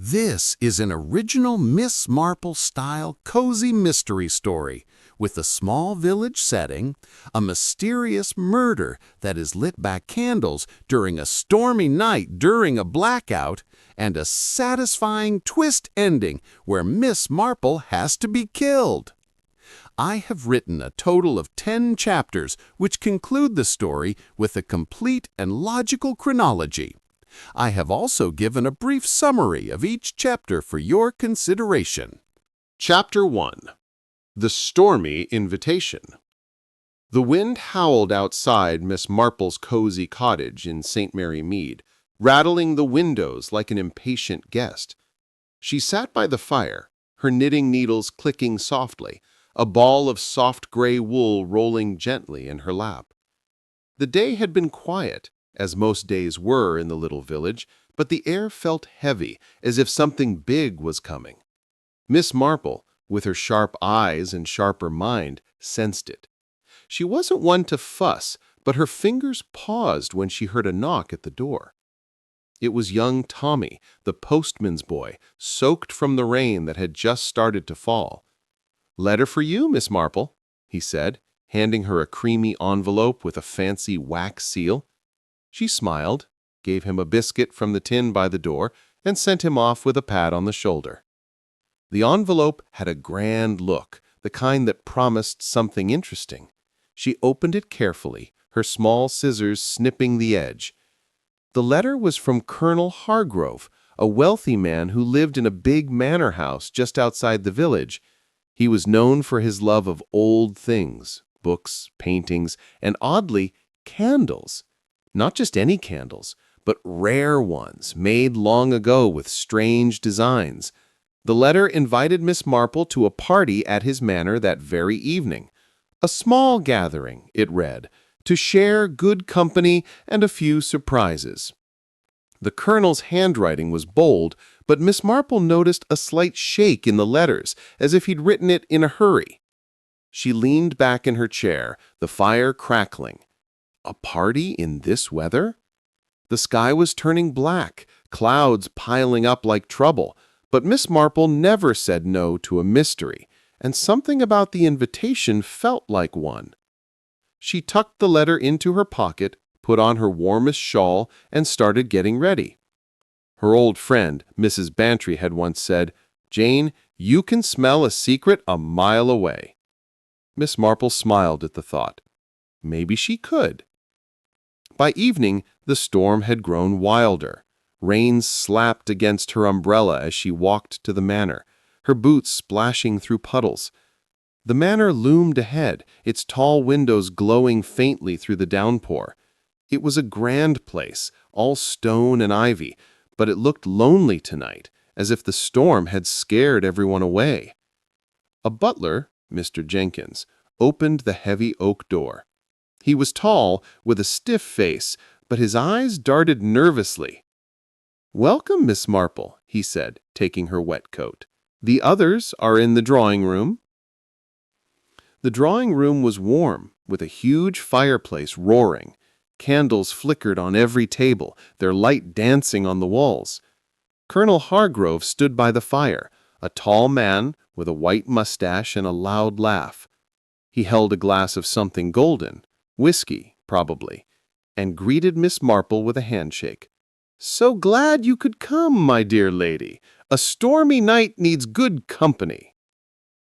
This is an original Miss Marple-style cozy mystery story with a small village setting, a mysterious murder that is lit by candles during a stormy night during a blackout, and a satisfying twist ending where Miss Marple has to be killed. I have written a total of 10 chapters which conclude the story with a complete and logical chronology. I have also given a brief summary of each chapter for your consideration. Chapter 1. The Stormy Invitation. The wind howled outside Miss Marple's cozy cottage in St. Mary Mead, rattling the windows like an impatient guest. She sat by the fire, her knitting needles clicking softly, a ball of soft gray wool rolling gently in her lap. The day had been quiet, as most days were in the little village, but the air felt heavy, as if something big was coming. Miss Marple, with her sharp eyes and sharper mind, sensed it. She wasn't one to fuss, but her fingers paused when she heard a knock at the door. It was young Tommy, the postman's boy, soaked from the rain that had just started to fall. "Letter for you, Miss Marple," he said, handing her a creamy envelope with a fancy wax seal. She smiled, gave him a biscuit from the tin by the door, and sent him off with a pat on the shoulder. The envelope had a grand look, the kind that promised something interesting. She opened it carefully, her small scissors snipping the edge. The letter was from Colonel Hargrove, a wealthy man who lived in a big manor house just outside the village. He was known for his love of old things, books, paintings, and oddly, candles. Not just any candles, but rare ones made long ago with strange designs. The letter invited Miss Marple to a party at his manor that very evening. A small gathering, it read, to share good company and a few surprises. The colonel's handwriting was bold, but Miss Marple noticed a slight shake in the letters, as if he'd written it in a hurry. She leaned back in her chair, the fire crackling. A party in this weather? The sky was turning black, clouds piling up like trouble, but Miss Marple never said no to a mystery, and something about the invitation felt like one. She tucked the letter into her pocket, put on her warmest shawl, and started getting ready. Her old friend, Mrs. Bantry, had once said, "Jane, you can smell a secret a mile away." Miss Marple smiled at the thought. Maybe she could. By evening, the storm had grown wilder. Rain slapped against her umbrella as she walked to the manor, her boots splashing through puddles. The manor loomed ahead, its tall windows glowing faintly through the downpour. It was a grand place, all stone and ivy, but it looked lonely tonight, as if the storm had scared everyone away. A butler, Mr. Jenkins, opened the heavy oak door. He was tall, with a stiff face, but his eyes darted nervously. "Welcome, Miss Marple," he said, taking her wet coat. "The others are in the drawing room." The drawing room was warm, with a huge fireplace roaring. Candles flickered on every table, their light dancing on the walls. Colonel Hargrove stood by the fire, a tall man with a white mustache and a loud laugh. He held a glass of something golden, whiskey, probably, and greeted Miss Marple with a handshake. "So glad you could come, my dear lady. A stormy night needs good company."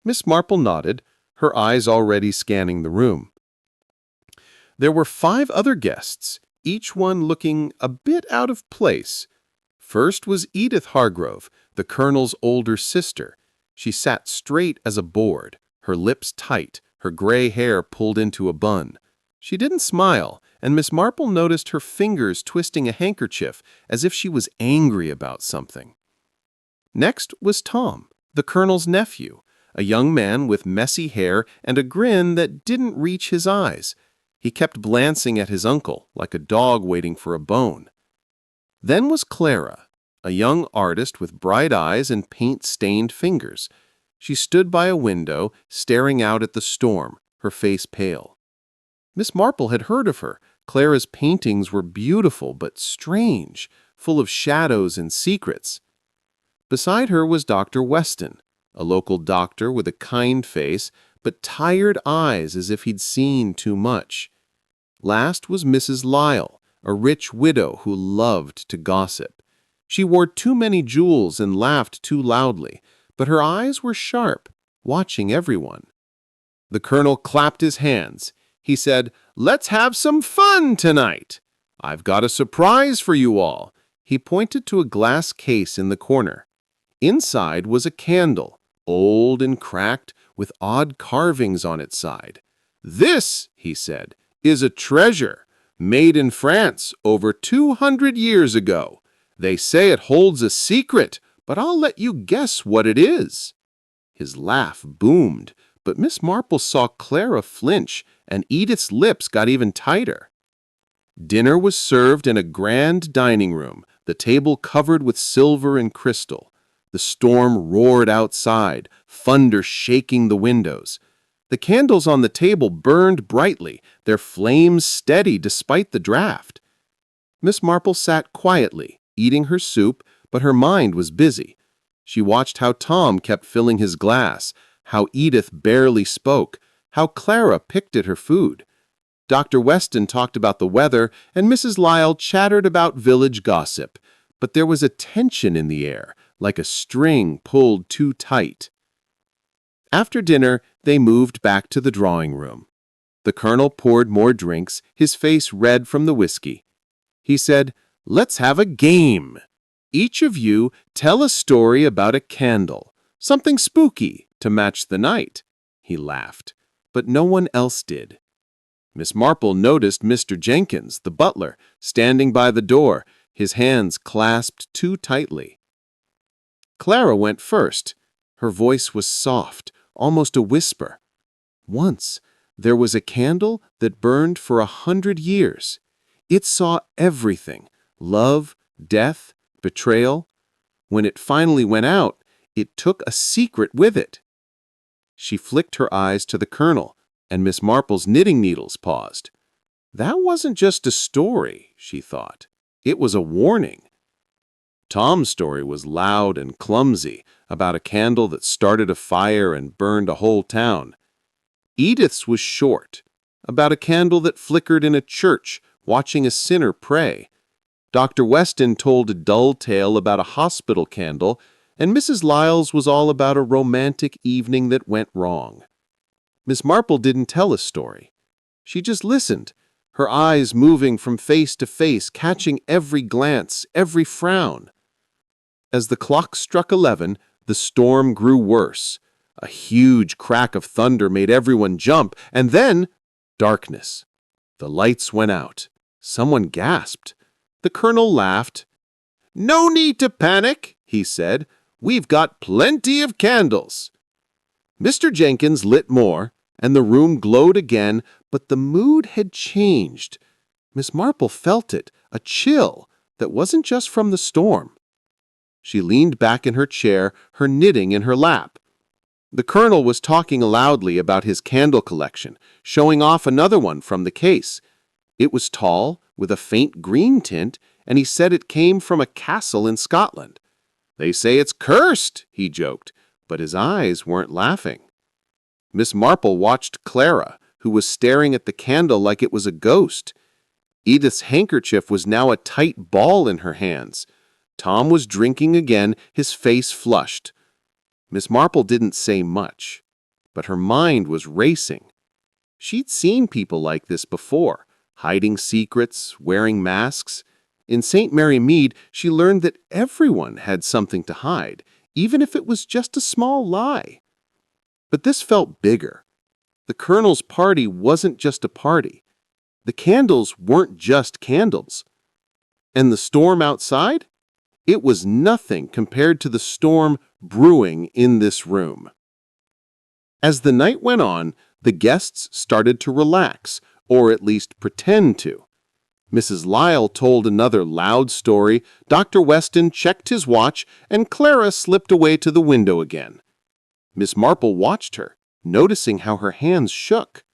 Miss Marple nodded, her eyes already scanning the room. There were 5 other guests, each one looking a bit out of place. First was Edith Hargrove, the colonel's older sister. She sat straight as a board, her lips tight, her gray hair pulled into a bun. She didn't smile, and Miss Marple noticed her fingers twisting a handkerchief as if she was angry about something. Next was Tom, the colonel's nephew, a young man with messy hair and a grin that didn't reach his eyes. He kept glancing at his uncle, like a dog waiting for a bone. Then was Clara, a young artist with bright eyes and paint-stained fingers. She stood by a window, staring out at the storm, her face pale. Miss Marple had heard of her. Clara's paintings were beautiful but strange, full of shadows and secrets. Beside her was Dr. Weston, a local doctor with a kind face but tired eyes as if he'd seen too much. Last was Mrs. Lyle, a rich widow who loved to gossip. She wore too many jewels and laughed too loudly, but her eyes were sharp, watching everyone. The colonel clapped his hands. He said, "Let's have some fun tonight. I've got a surprise for you all." He pointed to a glass case in the corner. Inside was a candle, old and cracked, with odd carvings on its side. "This," he said, "is a treasure, made in France over 200 years ago. They say it holds a secret, but I'll let you guess what it is." His laugh boomed, but Miss Marple saw Clara flinch, and Edith's lips got even tighter. Dinner was served in a grand dining room, the table covered with silver and crystal. The storm roared outside, thunder shaking the windows. The candles on the table burned brightly, their flames steady despite the draft. Miss Marple sat quietly, eating her soup, but her mind was busy. She watched how Tom kept filling his glass, how Edith barely spoke, how Clara picked at her food. Dr. Weston talked about the weather, and Mrs. Lyle chattered about village gossip, but there was a tension in the air, like a string pulled too tight. After dinner, they moved back to the drawing room. The colonel poured more drinks, his face red from the whiskey. He said, "Let's have a game. Each of you tell a story about a candle, something spooky to match the night." He laughed, but no one else did. Miss Marple noticed Mr. Jenkins, the butler, standing by the door, his hands clasped too tightly. Clara went first. Her voice was soft, almost a whisper. "Once, there was a candle that burned for 100 years. It saw everything: love, death, betrayal. When it finally went out, it took a secret with it." She flicked her eyes to the colonel, and Miss Marple's knitting needles paused. That wasn't just a story, she thought. It was a warning. Tom's story was loud and clumsy, about a candle that started a fire and burned a whole town. Edith's was short, about a candle that flickered in a church, watching a sinner pray. Dr. Weston told a dull tale about a hospital candle, and Mrs. Lyle's was all about a romantic evening that went wrong. Miss Marple didn't tell a story. She just listened, her eyes moving from face to face, catching every glance, every frown. As the clock struck 11, the storm grew worse. A huge crack of thunder made everyone jump, and then darkness. The lights went out. Someone gasped. The colonel laughed. "No need to panic," he said. "We've got plenty of candles." Mr. Jenkins lit more, and the room glowed again, but the mood had changed. Miss Marple felt it, a chill that wasn't just from the storm. She leaned back in her chair, her knitting in her lap. The colonel was talking loudly about his candle collection, showing off another one from the case. It was tall, with a faint green tint, and he said it came from a castle in Scotland. "They say it's cursed," he joked, but his eyes weren't laughing. Miss Marple watched Clara, who was staring at the candle like it was a ghost. Edith's handkerchief was now a tight ball in her hands. Tom was drinking again, his face flushed. Miss Marple didn't say much, but her mind was racing. She'd seen people like this before, hiding secrets, wearing masks. In St. Mary Mead, she learned that everyone had something to hide, even if it was just a small lie. But this felt bigger. The colonel's party wasn't just a party. The candles weren't just candles. And the storm outside? It was nothing compared to the storm brewing in this room. As the night went on, the guests started to relax, or at least pretend to. Mrs. Lyle told another loud story, Dr. Weston checked his watch, and Clara slipped away to the window again. Miss Marple watched her, noticing how her hands shook.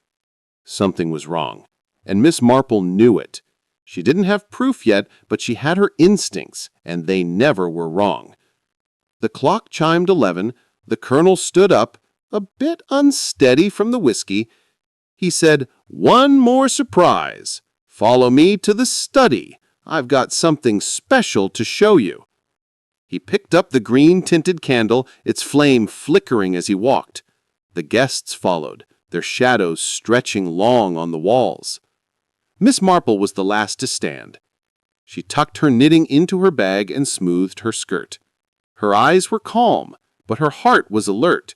Something was wrong, and Miss Marple knew it. She didn't have proof yet, but she had her instincts, and they never were wrong. The clock chimed 11. The colonel stood up, a bit unsteady from the whiskey. He said, "One more surprise. Follow me to the study. I've got something special to show you." He picked up the green-tinted candle, its flame flickering as he walked. The guests followed, their shadows stretching long on the walls. Miss Marple was the last to stand. She tucked her knitting into her bag and smoothed her skirt. Her eyes were calm, but her heart was alert.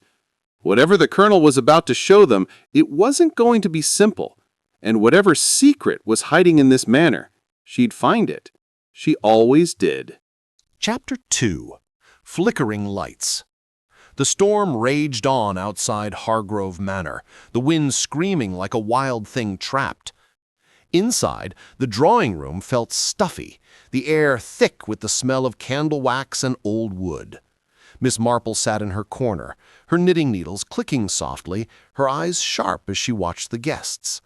Whatever the colonel was about to show them, it wasn't going to be simple. And whatever secret was hiding in this manor, she'd find it. She always did. Chapter 2. Flickering Lights. The storm raged on outside Hargrove Manor, the wind screaming like a wild thing trapped. Inside, the drawing room felt stuffy, the air thick with the smell of candle wax and old wood. Miss Marple sat in her corner, her knitting needles clicking softly, her eyes sharp as she watched the guests.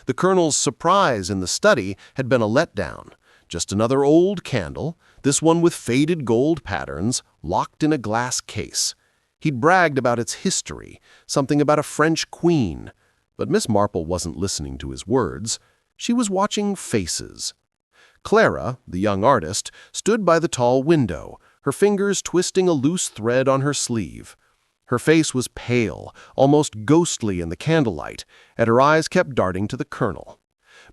The colonel's surprise in the study had been a letdown. Just another old candle, this one with faded gold patterns, locked in a glass case. He'd bragged about its history, something about a French queen. But Miss Marple wasn't listening to his words. She was watching faces. Clara, the young artist, stood by the tall window, her fingers twisting a loose thread on her sleeve. Her face was pale, almost ghostly in the candlelight, and her eyes kept darting to the colonel.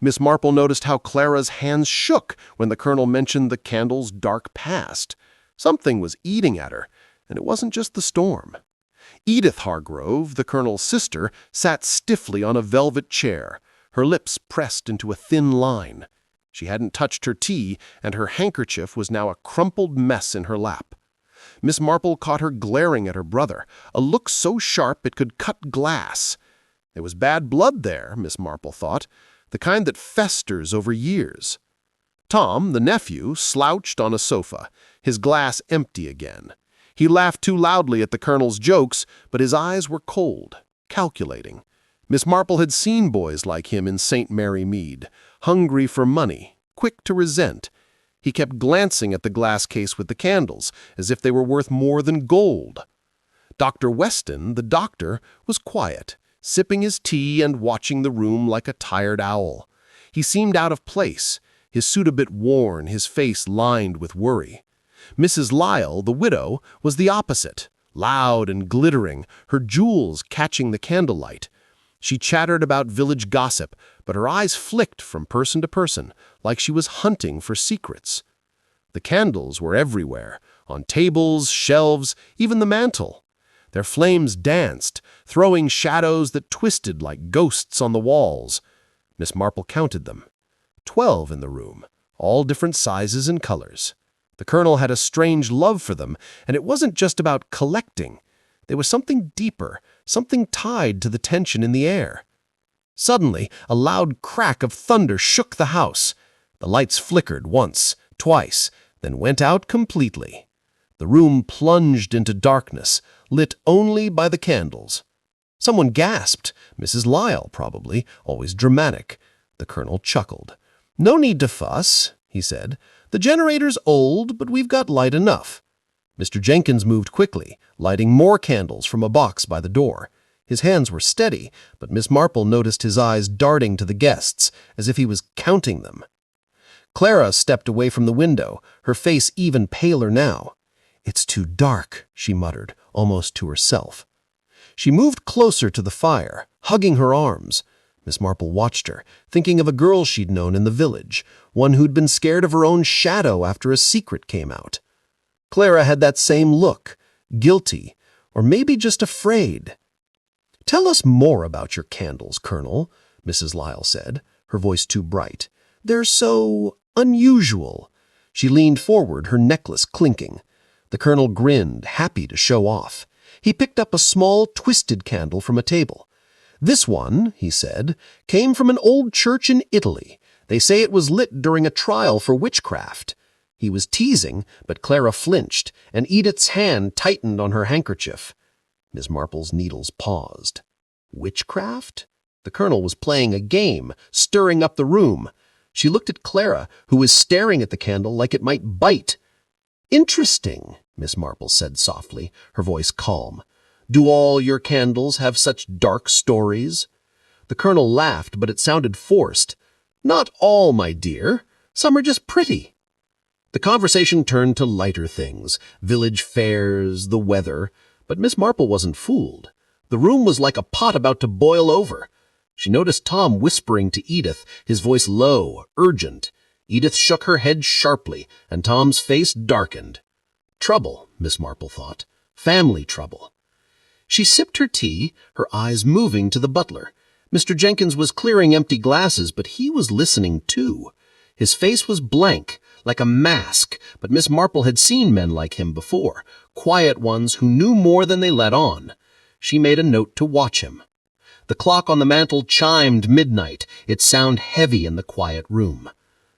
Miss Marple noticed how Clara's hands shook when the colonel mentioned the candle's dark past. Something was eating at her, and it wasn't just the storm. Edith Hargrove, the colonel's sister, sat stiffly on a velvet chair, her lips pressed into a thin line. She hadn't touched her tea, and her handkerchief was now a crumpled mess in her lap. Miss Marple caught her glaring at her brother, a look so sharp it could cut glass. There was bad blood there, Miss Marple thought, the kind that festers over years. Tom, the nephew, slouched on a sofa, his glass empty again. He laughed too loudly at the colonel's jokes, but his eyes were cold, calculating. Miss Marple had seen boys like him in St. Mary Mead, hungry for money, quick to resent. He kept glancing at the glass case with the candles, as if they were worth more than gold. Dr. Weston, the doctor, was quiet, sipping his tea and watching the room like a tired owl. He seemed out of place, his suit a bit worn, his face lined with worry. Mrs. Lyle, the widow, was the opposite, loud and glittering, her jewels catching the candlelight. She chattered about village gossip, but her eyes flicked from person to person, like she was hunting for secrets. The candles were everywhere, on tables, shelves, even the mantel. Their flames danced, throwing shadows that twisted like ghosts on the walls. Miss Marple counted them. 12 in the room, all different sizes and colors. The colonel had a strange love for them, and it wasn't just about collecting. There was something deeper, something tied to the tension in the air. Suddenly, a loud crack of thunder shook the house. The lights flickered once, twice, then went out completely. The room plunged into darkness, lit only by the candles. Someone gasped, Mrs. Lyle probably, always dramatic. The colonel chuckled. "No need to fuss," he said. "The generator's old, but we've got light enough." Mr. Jenkins moved quickly, lighting more candles from a box by the door. His hands were steady, but Miss Marple noticed his eyes darting to the guests, as if he was counting them. Clara stepped away from the window, her face even paler now. "It's too dark," she muttered, almost to herself. She moved closer to the fire, hugging her arms. Miss Marple watched her, thinking of a girl she'd known in the village, one who'd been scared of her own shadow after a secret came out. Clara had that same look, guilty, or maybe just afraid. "Tell us more about your candles, Colonel," Mrs. Lyle said, her voice too bright. "They're so unusual." She leaned forward, her necklace clinking. The colonel grinned, happy to show off. He picked up a small, twisted candle from a table. "This one," he said, "came from an old church in Italy. They say it was lit during a trial for witchcraft." He was teasing, but Clara flinched, and Edith's hand tightened on her handkerchief. Miss Marple's needles paused. Witchcraft? The colonel was playing a game, stirring up the room. She looked at Clara, who was staring at the candle like it might bite. "Interesting," Miss Marple said softly, her voice calm. "Do all your candles have such dark stories?" The Colonel laughed, but it sounded forced. "Not all, my dear. Some are just pretty." The conversation turned to lighter things, village fairs, the weather, but Miss Marple wasn't fooled. The room was like a pot about to boil over. She noticed Tom whispering to Edith, his voice low, urgent. Edith shook her head sharply, and Tom's face darkened. Trouble, Miss Marple thought. Family trouble. She sipped her tea, her eyes moving to the butler. Mr. Jenkins was clearing empty glasses, but he was listening too. His face was blank, like a mask, but Miss Marple had seen men like him before, quiet ones who knew more than they let on. She made a note to watch him. The clock on the mantel chimed midnight, its sound heavy in the quiet room.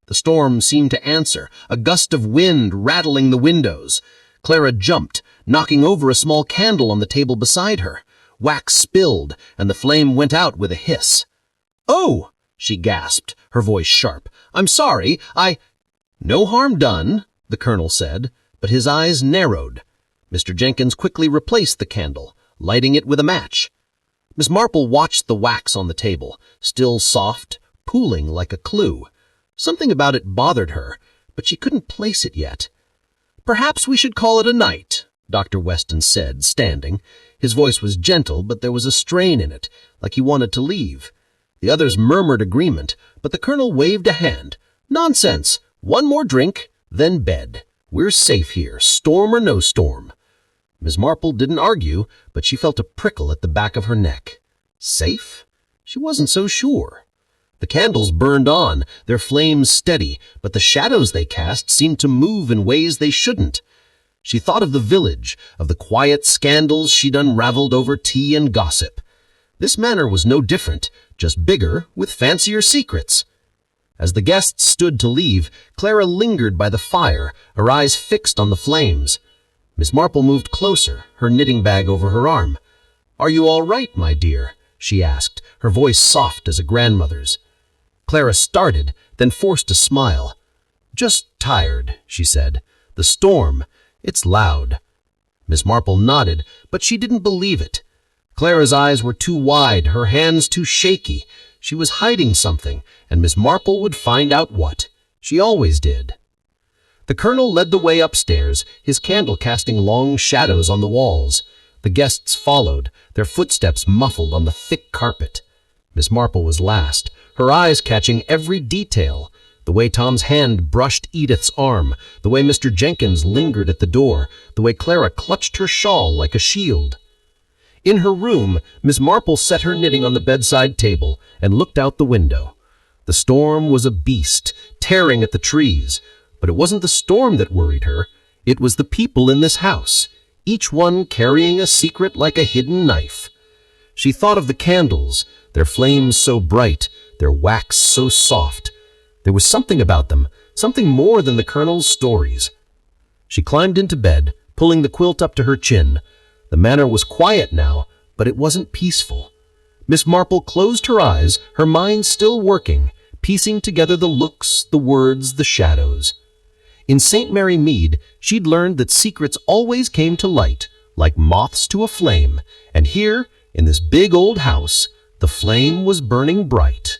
The storm seemed to answer, a gust of wind rattling the windows. Clara jumped, knocking over a small candle on the table beside her. Wax spilled, and the flame went out with a hiss. "Oh!" she gasped, her voice sharp. "I'm sorry, "No harm done," the Colonel said, but his eyes narrowed. Mr. Jenkins quickly replaced the candle, lighting it with a match. Miss Marple watched the wax on the table, still soft, pooling like a clue. Something about it bothered her, but she couldn't place it yet. "Perhaps we should call it a night," Dr. Weston said, standing. His voice was gentle, but there was a strain in it, like he wanted to leave. The others murmured agreement, but the Colonel waved a hand. "Nonsense! One more drink, then bed. We're safe here, storm or no storm." Miss Marple didn't argue, but she felt a prickle at the back of her neck. Safe? She wasn't so sure. The candles burned on, their flames steady, but the shadows they cast seemed to move in ways they shouldn't. She thought of the village, of the quiet scandals she'd unraveled over tea and gossip. This manor was no different, just bigger, with fancier secrets. As the guests stood to leave, Clara lingered by the fire, her eyes fixed on the flames. Miss Marple moved closer, her knitting bag over her arm. "Are you all right, my dear?" she asked, her voice soft as a grandmother's. Clara started, then forced a smile. "Just tired," she said. "The storm, it's loud." Miss Marple nodded, but she didn't believe it. Clara's eyes were too wide, her hands too shaky. She was hiding something, and Miss Marple would find out what. She always did. The Colonel led the way upstairs, his candle casting long shadows on the walls. The guests followed, their footsteps muffled on the thick carpet. Miss Marple was last, her eyes catching every detail. The way Tom's hand brushed Edith's arm, the way Mr. Jenkins lingered at the door, the way Clara clutched her shawl like a shield. In her room, Miss Marple set her knitting on the bedside table and looked out the window. The storm was a beast, tearing at the trees. But it wasn't the storm that worried her. It was the people in this house, each one carrying a secret like a hidden knife. She thought of the candles, their flames so bright, their wax so soft. There was something about them, something more than the Colonel's stories. She climbed into bed, pulling the quilt up to her chin. The manor was quiet now, but it wasn't peaceful. Miss Marple closed her eyes, her mind still working, piecing together the looks, the words, the shadows. In St. Mary Mead, she'd learned that secrets always came to light, like moths to a flame, and here, in this big old house, the flame was burning bright.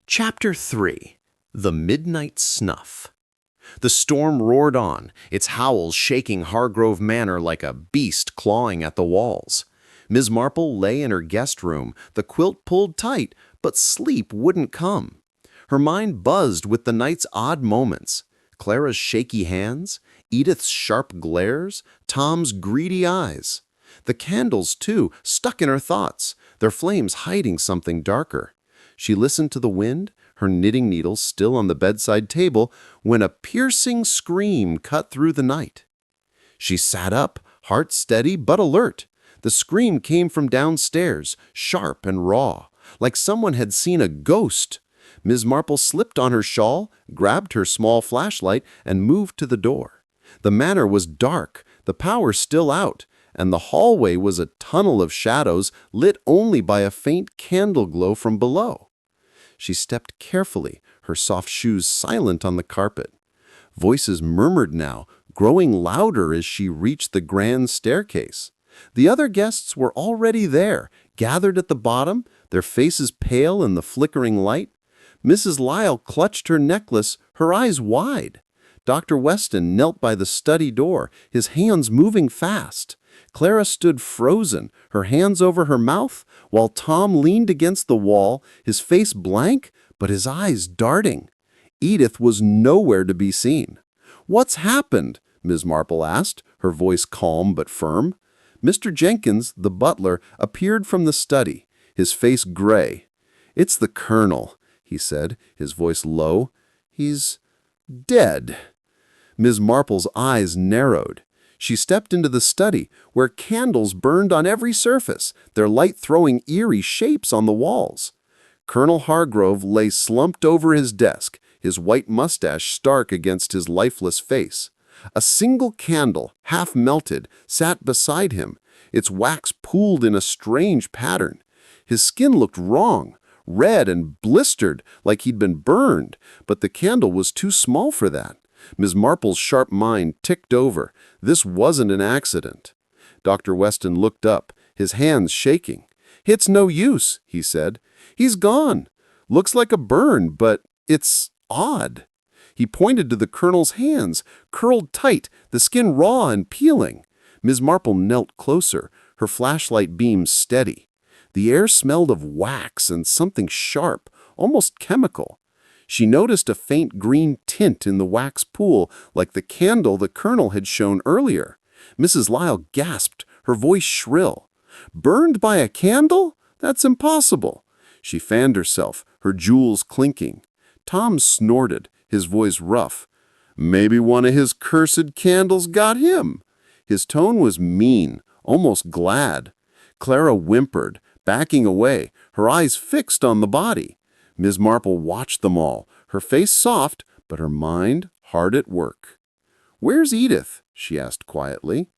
Chapter 3. The Midnight Snuff. The storm roared on, its howls shaking Hargrove Manor like a beast clawing at the walls. Miss Marple lay in her guest room, the quilt pulled tight, but sleep wouldn't come. Her mind buzzed with the night's odd moments. Clara's shaky hands, Edith's sharp glares, Tom's greedy eyes. The candles, too, stuck in her thoughts, their flames hiding something darker. She listened to the wind, her knitting needle still on the bedside table, when a piercing scream cut through the night. She sat up, heart steady but alert. The scream came from downstairs, sharp and raw, like someone had seen a ghost. Miss Marple slipped on her shawl, grabbed her small flashlight, and moved to the door. The manor was dark, the power still out, and the hallway was a tunnel of shadows lit only by a faint candle glow from below. She stepped carefully, her soft shoes silent on the carpet. Voices murmured now, growing louder as she reached the grand staircase. The other guests were already there, gathered at the bottom, their faces pale in the flickering light. Mrs. Lyle clutched her necklace, her eyes wide. Dr. Weston knelt by the study door, his hands moving fast. Clara stood frozen, her hands over her mouth, while Tom leaned against the wall, his face blank, but his eyes darting. Edith was nowhere to be seen. "What's happened?" Ms. Marple asked, her voice calm but firm. Mr. Jenkins, the butler, appeared from the study, his face gray. "It's the colonel," he said, his voice low. "He's dead." Ms. Marple's eyes narrowed. She stepped into the study, where candles burned on every surface, their light throwing eerie shapes on the walls. Colonel Hargrove lay slumped over his desk, his white mustache stark against his lifeless face. A single candle, half melted, sat beside him, its wax pooled in a strange pattern. His skin looked wrong, red and blistered like he'd been burned, but the candle was too small for that. Ms. Marple's sharp mind ticked over. This wasn't an accident. Dr. Weston looked up, his hands shaking. "It's no use," he said. "He's gone. Looks like a burn, but it's odd." He pointed to the colonel's hands, curled tight, the skin raw and peeling. Ms. Marple knelt closer, her flashlight beam steady. The air smelled of wax and something sharp, almost chemical. She noticed a faint green tint in the wax pool, like the candle the colonel had shown earlier. Mrs. Lyle gasped, her voice shrill. "Burned by a candle? That's impossible." She fanned herself, her jewels clinking. Tom snorted, his voice rough. "Maybe one of his cursed candles got him." His tone was mean, almost glad. Clara whimpered, backing away, her eyes fixed on the body. Ms. Marple watched them all, her face soft, but her mind hard at work. "Where's Edith?" she asked quietly.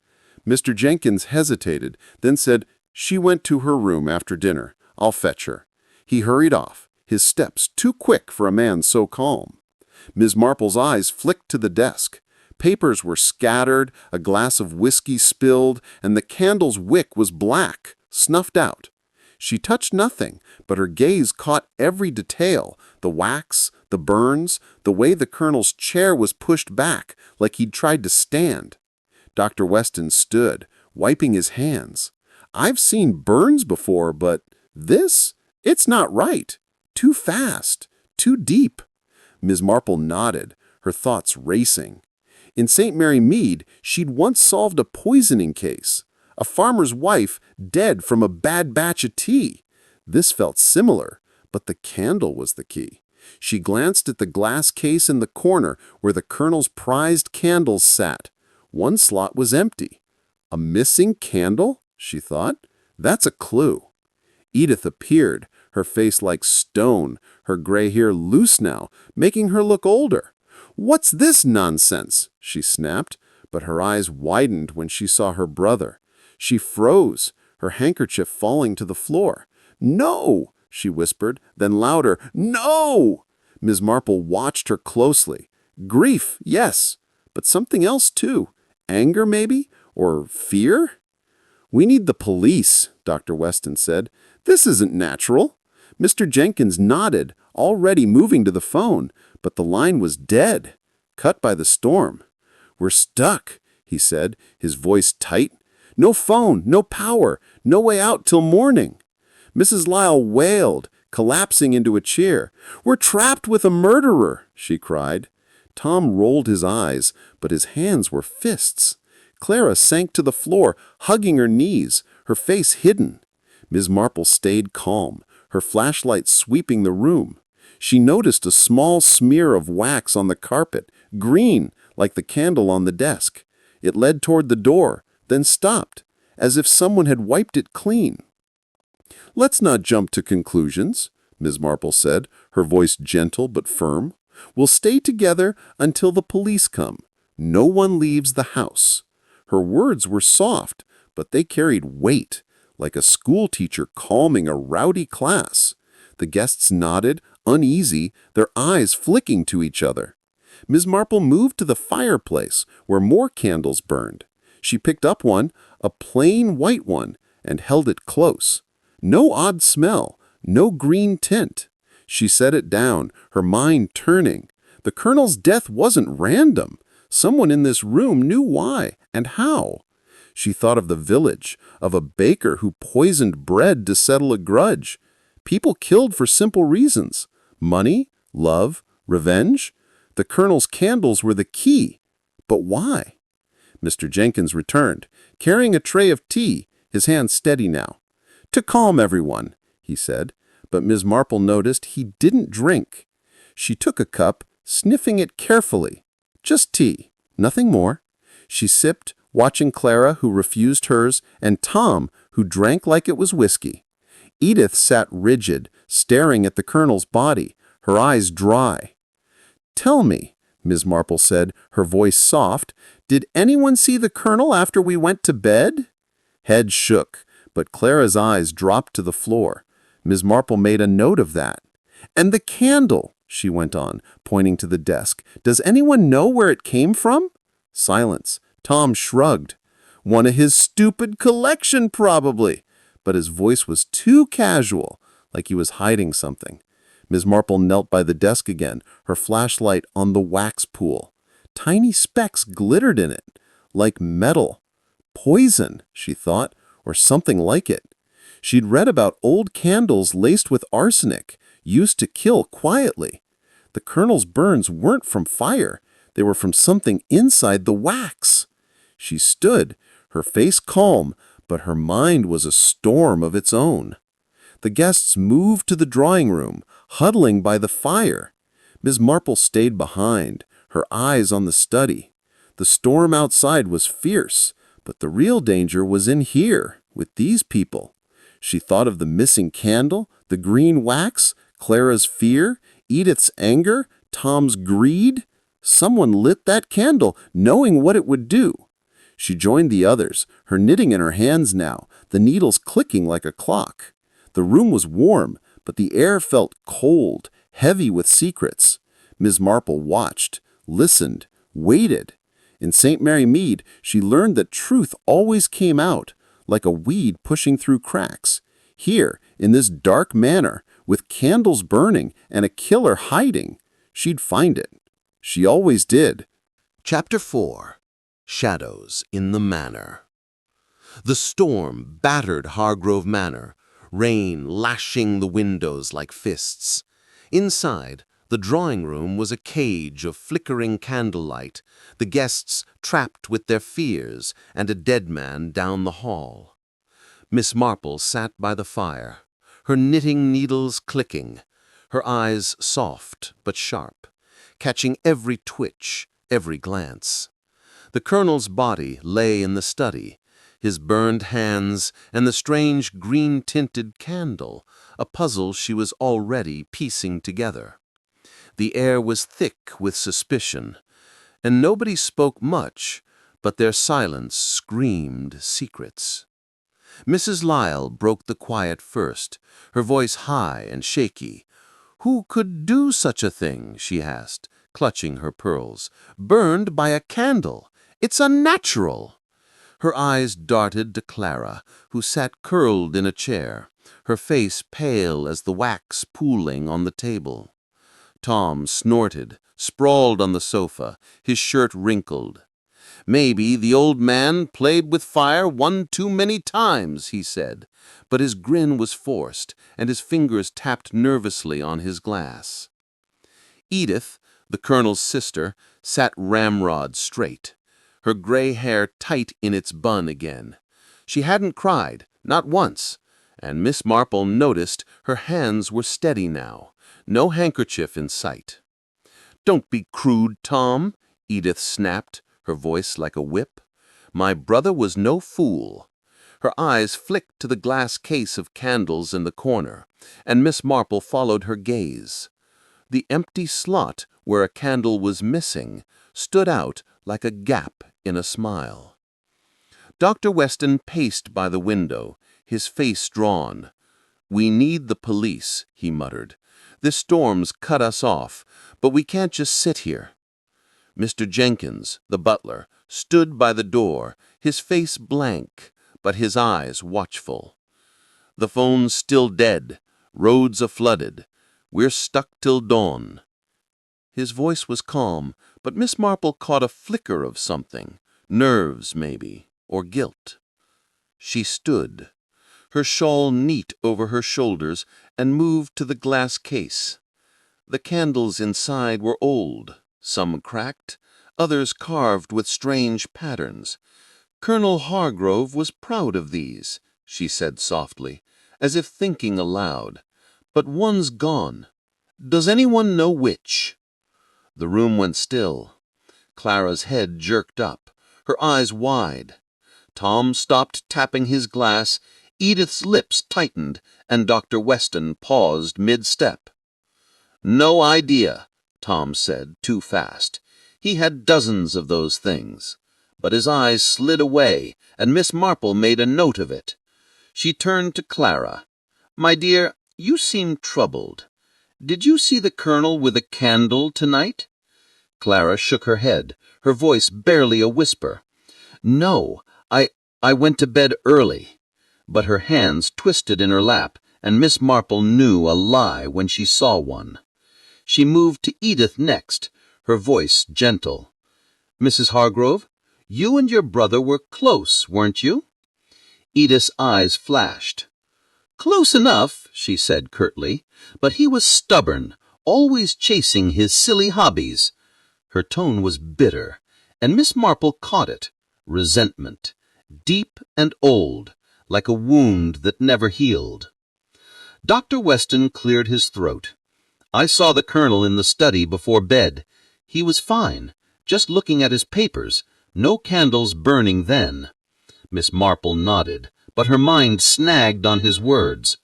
Mr. Jenkins hesitated, then said, "She went to her room after dinner. I'll fetch her." He hurried off, his steps too quick for a man so calm. Ms. Marple's eyes flicked to the desk. Papers were scattered, a glass of whiskey spilled, and the candle's wick was black, snuffed out. She touched nothing, but her gaze caught every detail, the wax, the burns, the way the colonel's chair was pushed back, like he'd tried to stand. Dr. Weston stood, wiping his hands. "I've seen burns before, but this? It's not right. Too fast. Too deep." Ms. Marple nodded, her thoughts racing. In St. Mary Mead, she'd once solved a poisoning case. A farmer's wife dead from a bad batch of tea. This felt similar, but the candle was the key. She glanced at the glass case in the corner where the colonel's prized candles sat. One slot was empty. A missing candle, she thought. That's a clue. Edith appeared, her face like stone, her gray hair loose now, making her look older. "What's this nonsense?" she snapped, but her eyes widened when she saw her brother. She froze, her handkerchief falling to the floor. "No!" she whispered, then louder, "No!" Ms. Marple watched her closely. Grief, yes, but something else too. Anger, maybe? Or fear? "We need the police," Dr. Weston said. "This isn't natural." Mr. Jenkins nodded, already moving to the phone, but the line was dead, cut by the storm. "We're stuck," he said, his voice tight. "No phone, no power, no way out till morning." Mrs. Lyle wailed, collapsing into a chair. "We're trapped with a murderer," she cried. Tom rolled his eyes, but his hands were fists. Clara sank to the floor, hugging her knees, her face hidden. Ms. Marple stayed calm, her flashlight sweeping the room. She noticed a small smear of wax on the carpet, green, like the candle on the desk. It led toward the door, then stopped, as if someone had wiped it clean. "Let's not jump to conclusions," Ms. Marple said, her voice gentle but firm. "We'll stay together until the police come. No one leaves the house." Her words were soft, but they carried weight, like a schoolteacher calming a rowdy class. The guests nodded, uneasy, their eyes flicking to each other. Ms. Marple moved to the fireplace, where more candles burned. She picked up one, a plain white one, and held it close. No odd smell, no green tint. She set it down, her mind turning. The Colonel's death wasn't random. Someone in this room knew why and how. She thought of the village, of a baker who poisoned bread to settle a grudge. People killed for simple reasons. Money, love, revenge. The Colonel's candles were the key. But why? Mr. Jenkins returned, carrying a tray of tea, his hand steady now. "To calm everyone," he said, but Ms. Marple noticed he didn't drink. She took a cup, sniffing it carefully. Just tea, nothing more. She sipped, watching Clara, who refused hers, and Tom, who drank like it was whiskey. Edith sat rigid, staring at the Colonel's body, her eyes dry. "Tell me," Ms. Marple said, her voice soft, "did anyone see the Colonel after we went to bed?" Head shook, but Clara's eyes dropped to the floor. Ms. Marple made a note of that. "And the candle," she went on, pointing to the desk. "Does anyone know where it came from?" Silence. Tom shrugged. "One of his stupid collection, probably." But his voice was too casual, like he was hiding something. Ms. Marple knelt by the desk again, her flashlight on the wax pool. Tiny specks glittered in it, like metal. Poison, she thought, or something like it. She'd read about old candles laced with arsenic, used to kill quietly. The Colonel's burns weren't from fire. They were from something inside the wax. She stood, her face calm, but her mind was a storm of its own. The guests moved to the drawing room, huddling by the fire. Ms. Marple stayed behind, her eyes on the study. The storm outside was fierce, but the real danger was in here, with these people. She thought of the missing candle, the green wax, Clara's fear, Edith's anger, Tom's greed. Someone lit that candle, knowing what it would do. She joined the others, her knitting in her hands now, the needles clicking like a clock. The room was warm, but the air felt cold, heavy with secrets. Ms. Marple watched, listened, waited. In St. Mary Mead, she learned that truth always came out, like a weed pushing through cracks. Here, in this dark manor, with candles burning and a killer hiding, she'd find it. She always did. Chapter 4. Shadows in the Manor. The storm battered Hargrove Manor, rain lashing the windows like fists. Inside, the drawing room was a cage of flickering candlelight, the guests trapped with their fears, and a dead man down the hall. Miss Marple sat by the fire, her knitting needles clicking, her eyes soft but sharp, catching every twitch, every glance. The Colonel's body lay in the study, his burned hands and the strange green-tinted candle, a puzzle she was already piecing together. The air was thick with suspicion, and nobody spoke much, but their silence screamed secrets. Mrs. Lyle broke the quiet first, her voice high and shaky. "Who could do such a thing?" she asked, clutching her pearls. "Burned by a candle! It's unnatural!" Her eyes darted to Clara, who sat curled in a chair, her face pale as the wax pooling on the table. Tom snorted, sprawled on the sofa, his shirt wrinkled. "Maybe the old man played with fire one too many times," he said, but his grin was forced, and his fingers tapped nervously on his glass. Edith, the Colonel's sister, sat ramrod straight, her gray hair tight in its bun again. She hadn't cried, not once, and Miss Marple noticed her hands were steady now, no handkerchief in sight. "Don't be crude, Tom," Edith snapped, her voice like a whip. "My brother was no fool." Her eyes flicked to the glass case of candles in the corner, and Miss Marple followed her gaze. The empty slot where a candle was missing stood out like a gap in a smile. Dr. Weston paced by the window, his face drawn. "We need the police," he muttered. "This storm's cut us off, but we can't just sit here." Mr. Jenkins, the butler, stood by the door, his face blank, but his eyes watchful. "The phone's still dead. Roads are flooded. We're stuck till dawn." His voice was calm, but Miss Marple caught a flicker of something, nerves maybe, or guilt. She stood, her shawl neat over her shoulders, and moved to the glass case. The candles inside were old, some cracked, others carved with strange patterns. "Colonel Hargrove was proud of these," she said softly, as if thinking aloud. "But one's gone. Does anyone know which?" The room went still. Clara's head jerked up, her eyes wide. Tom stopped tapping his glass, Edith's lips tightened, and Dr. Weston paused mid-step. "No idea," Tom said, too fast. He had dozens of those things. But his eyes slid away, and Miss Marple made a note of it. She turned to Clara. "My dear, you seem troubled. Did you see the Colonel with a candle tonight?" Clara shook her head, her voice barely a whisper. "No, I went to bed early." But her hands twisted in her lap, and Miss Marple knew a lie when she saw one. She moved to Edith next, her voice gentle. "Mrs. Hargrove, you and your brother were close, weren't you?" Edith's eyes flashed. "Close enough," she said curtly, "but he was stubborn, always chasing his silly hobbies." Her tone was bitter, and Miss Marple caught it. Resentment, deep and old, like a wound that never healed. Dr. Weston cleared his throat. "I saw the Colonel in the study before bed. He was fine, just looking at his papers, no candles burning then." Miss Marple nodded, but her mind snagged on his words.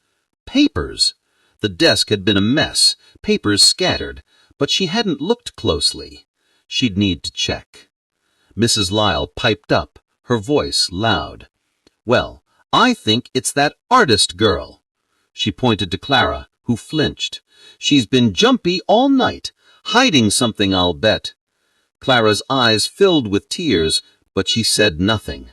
Papers! The desk had been a mess, papers scattered, but she hadn't looked closely. She'd need to check. Mrs. Lyle piped up, her voice loud. "Well, I think it's that artist girl." She pointed to Clara, who flinched. "She's been jumpy all night, hiding something, I'll bet." Clara's eyes filled with tears, but she said nothing.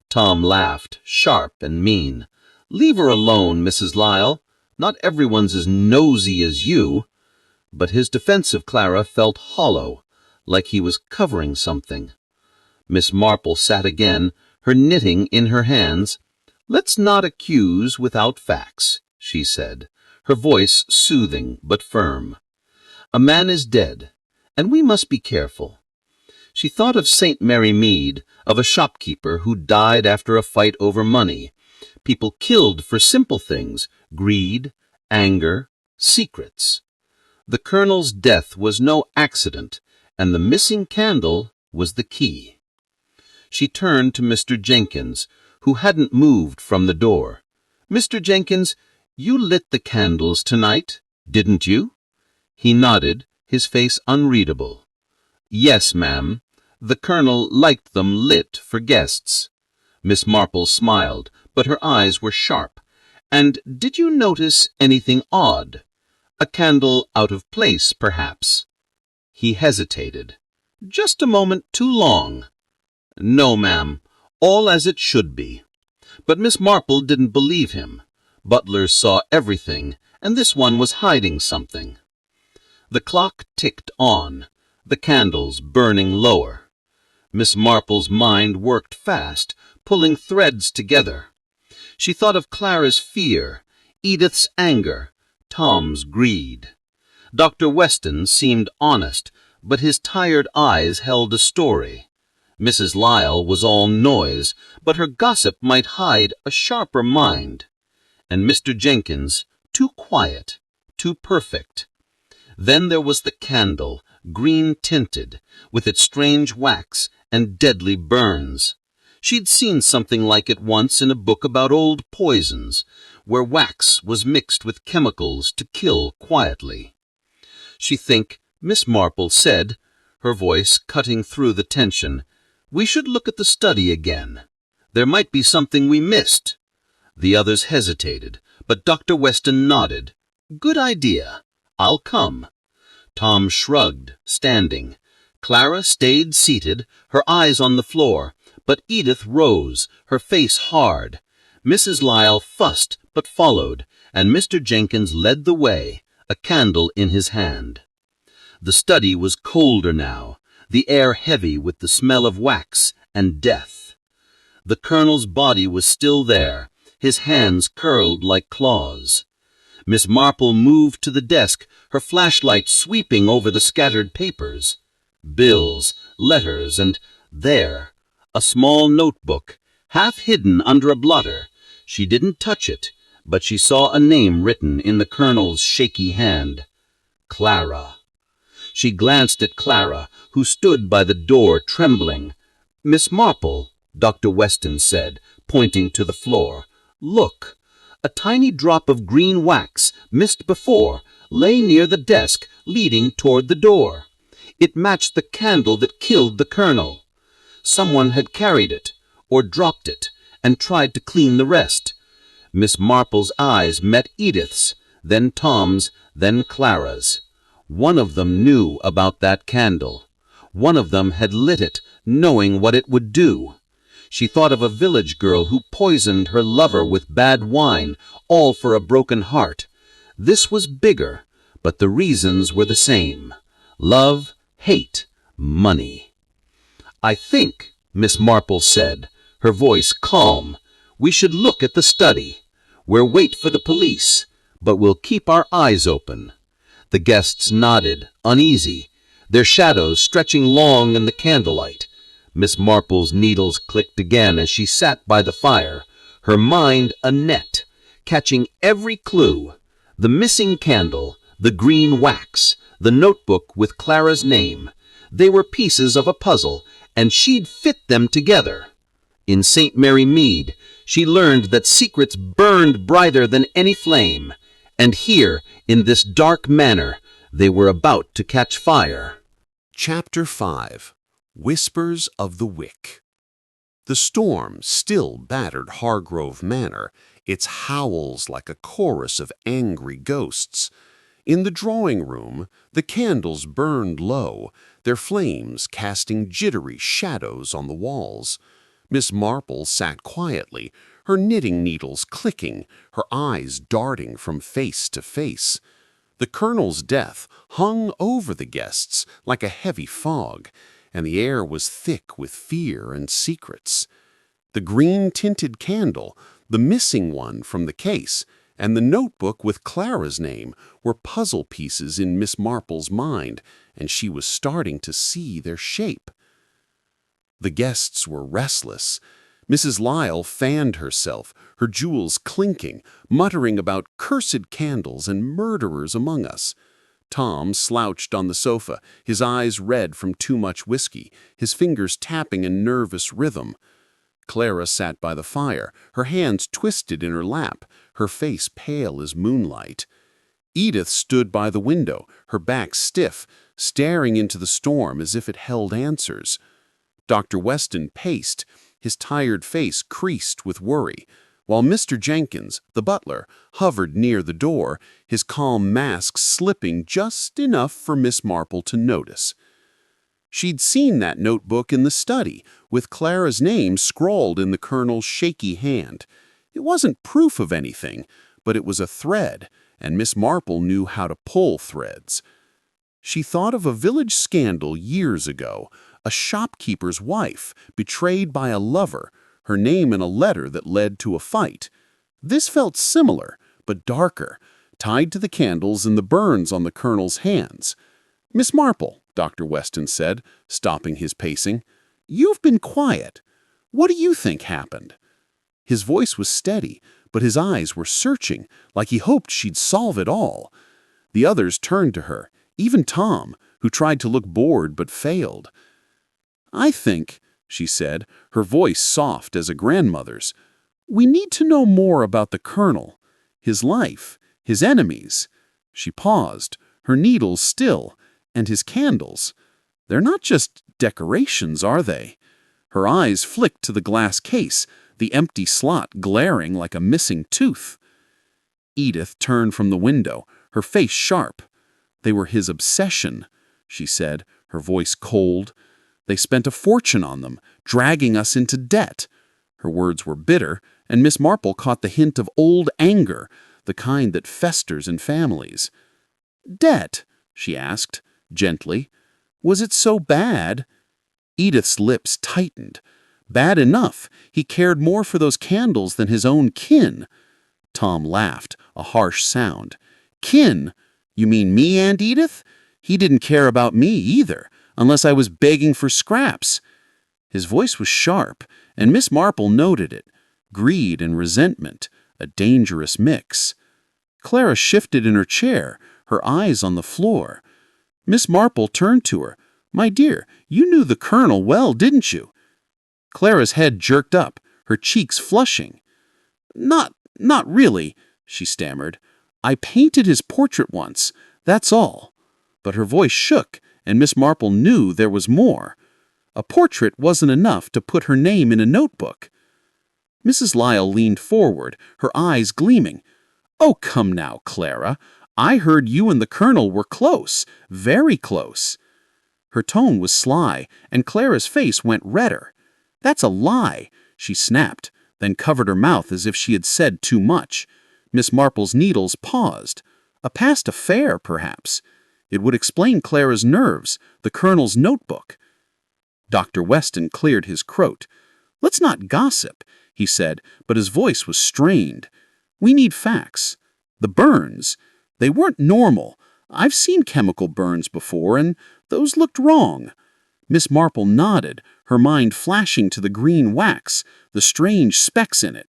Tom laughed, sharp and mean. "Leave her alone, Mrs. Lyle. Not everyone's as nosy as you." But his defense of Clara felt hollow, like he was covering something. Miss Marple sat again, her knitting in her hands. "Let's not accuse without facts," she said, her voice soothing but firm. "A man is dead, and we must be careful." She thought of St. Mary Mead, of a shopkeeper who died after a fight over money. People killed for simple things, greed, anger, secrets. The Colonel's death was no accident, and the missing candle was the key. She turned to Mr. Jenkins, who hadn't moved from the door. "Mr. Jenkins, you lit the candles tonight, didn't you?" He nodded, his face unreadable. "Yes, ma'am. The Colonel liked them lit for guests." Miss Marple smiled, but her eyes were sharp. "And did you notice anything odd? A candle out of place, perhaps?" He hesitated. "Just a moment too long." "No, ma'am. All as it should be." But Miss Marple didn't believe him. Butlers saw everything, and this one was hiding something. The clock ticked on, the candles burning lower. Miss Marple's mind worked fast, pulling threads together. She thought of Clara's fear, Edith's anger, Tom's greed. Dr. Weston seemed honest, but his tired eyes held a story. Mrs. Lyle was all noise, but her gossip might hide a sharper mind. And Mr. Jenkins, too quiet, too perfect. Then there was the candle, green-tinted, with its strange wax and deadly burns. She'd seen something like it once in a book about old poisons, where wax was mixed with chemicals to kill quietly. "She think," Miss Marple said, her voice cutting through the tension, "we should look at the study again. There might be something we missed." The others hesitated, but Dr. Weston nodded. "Good idea. I'll come." Tom shrugged, standing. Clara stayed seated, her eyes on the floor, but Edith rose, her face hard. Mrs. Lyle fussed but followed, and Mr. Jenkins led the way, a candle in his hand. The study was colder now, the air heavy with the smell of wax and death. The colonel's body was still there, his hands curled like claws. Miss Marple moved to the desk, her flashlight sweeping over the scattered papers. Bills, letters, and there, a small notebook, half hidden under a blotter. She didn't touch it, but she saw a name written in the colonel's shaky hand. Clara. She glanced at Clara, who stood by the door trembling. "Miss Marple," Dr. Weston said, pointing to the floor. "Look." A tiny drop of green wax, missed before, lay near the desk, leading toward the door. It matched the candle that killed the colonel. Someone had carried it, or dropped it, and tried to clean the rest. Miss Marple's eyes met Edith's, then Tom's, then Clara's. One of them knew about that candle. One of them had lit it, knowing what it would do. She thought of a village girl who poisoned her lover with bad wine, all for a broken heart. This was bigger, but the reasons were the same. Love, hate, money. "I think," Miss Marple said, her voice calm, "we should look at the study. We'll wait for the police, but we'll keep our eyes open." The guests nodded, uneasy, their shadows stretching long in the candlelight. Miss Marple's needles clicked again as she sat by the fire, her mind a net, catching every clue. The missing candle, the green wax, the notebook with Clara's name. They were pieces of a puzzle, and she'd fit them together. In St. Mary Mead, she learned that secrets burned brighter than any flame, and here, in this dark manor, they were about to catch fire. Chapter 5. Whispers of the Wick. The storm still battered Hargrove Manor, its howls like a chorus of angry ghosts. In the drawing room, the candles burned low, their flames casting jittery shadows on the walls. Miss Marple sat quietly, her knitting needles clicking, her eyes darting from face to face. The colonel's death hung over the guests like a heavy fog, and the air was thick with fear and secrets. The green-tinted candle, the missing one from the case, and the notebook with Clara's name were puzzle pieces in Miss Marple's mind, and she was starting to see their shape. The guests were restless. Mrs. Lyle fanned herself, her jewels clinking, muttering about cursed candles and murderers among us. Tom slouched on the sofa, his eyes red from too much whiskey, his fingers tapping a nervous rhythm. Clara sat by the fire, her hands twisted in her lap, her face pale as moonlight. Edith stood by the window, her back stiff, staring into the storm as if it held answers. Dr. Weston paced, his tired face creased with worry, while Mr. Jenkins, the butler, hovered near the door, his calm mask slipping just enough for Miss Marple to notice. She'd seen that notebook in the study, with Clara's name scrawled in the colonel's shaky hand. It wasn't proof of anything, but it was a thread, and Miss Marple knew how to pull threads. She thought of a village scandal years ago, a shopkeeper's wife betrayed by a lover, her name in a letter that led to a fight. This felt similar, but darker, tied to the candles and the burns on the colonel's hands. "Miss Marple," Dr. Weston said, stopping his pacing, "you've been quiet. What do you think happened?" His voice was steady, but his eyes were searching, like he hoped she'd solve it all. The others turned to her, even Tom, who tried to look bored but failed. "I think," she said, her voice soft as a grandmother's, "we need to know more about the colonel, his life, his enemies." She paused, her needles still, and his candles. "They're not just decorations, are they?" Her eyes flicked to the glass case, the empty slot glaring like a missing tooth. Edith turned from the window, her face sharp. "They were his obsession," she said, her voice cold. "They spent a fortune on them, dragging us into debt." Her words were bitter, and Miss Marple caught the hint of old anger, the kind that festers in families. "Debt?" she asked, gently. "Was it so bad?" Edith's lips tightened. Bad enough. He cared more for those candles than his own kin. Tom laughed, a harsh sound. "Kin? You mean me, Aunt Edith? He didn't care about me either, unless I was begging for scraps." His voice was sharp, and Miss Marple noted it. Greed and resentment, a dangerous mix. Clara shifted in her chair, her eyes on the floor. Miss Marple turned to her. "My dear, you knew the Colonel well, didn't you?" Clara's head jerked up, her cheeks flushing. Not really," she stammered. "I painted his portrait once, that's all." But her voice shook, and Miss Marple knew there was more. A portrait wasn't enough to put her name in a notebook. Mrs. Lyle leaned forward, her eyes gleaming. "Oh, come now, Clara. I heard you and the Colonel were close, very close." Her tone was sly, and Clara's face went redder. "That's a lie," she snapped, then covered her mouth as if she had said too much. Miss Marple's needles paused. A past affair, perhaps. It would explain Clara's nerves, the Colonel's notebook. Dr. Weston cleared his throat. "Let's not gossip," he said, but his voice was strained. "We need facts. The burns, they weren't normal. I've seen chemical burns before, and those looked wrong." Miss Marple nodded, her mind flashing to the green wax, the strange specks in it.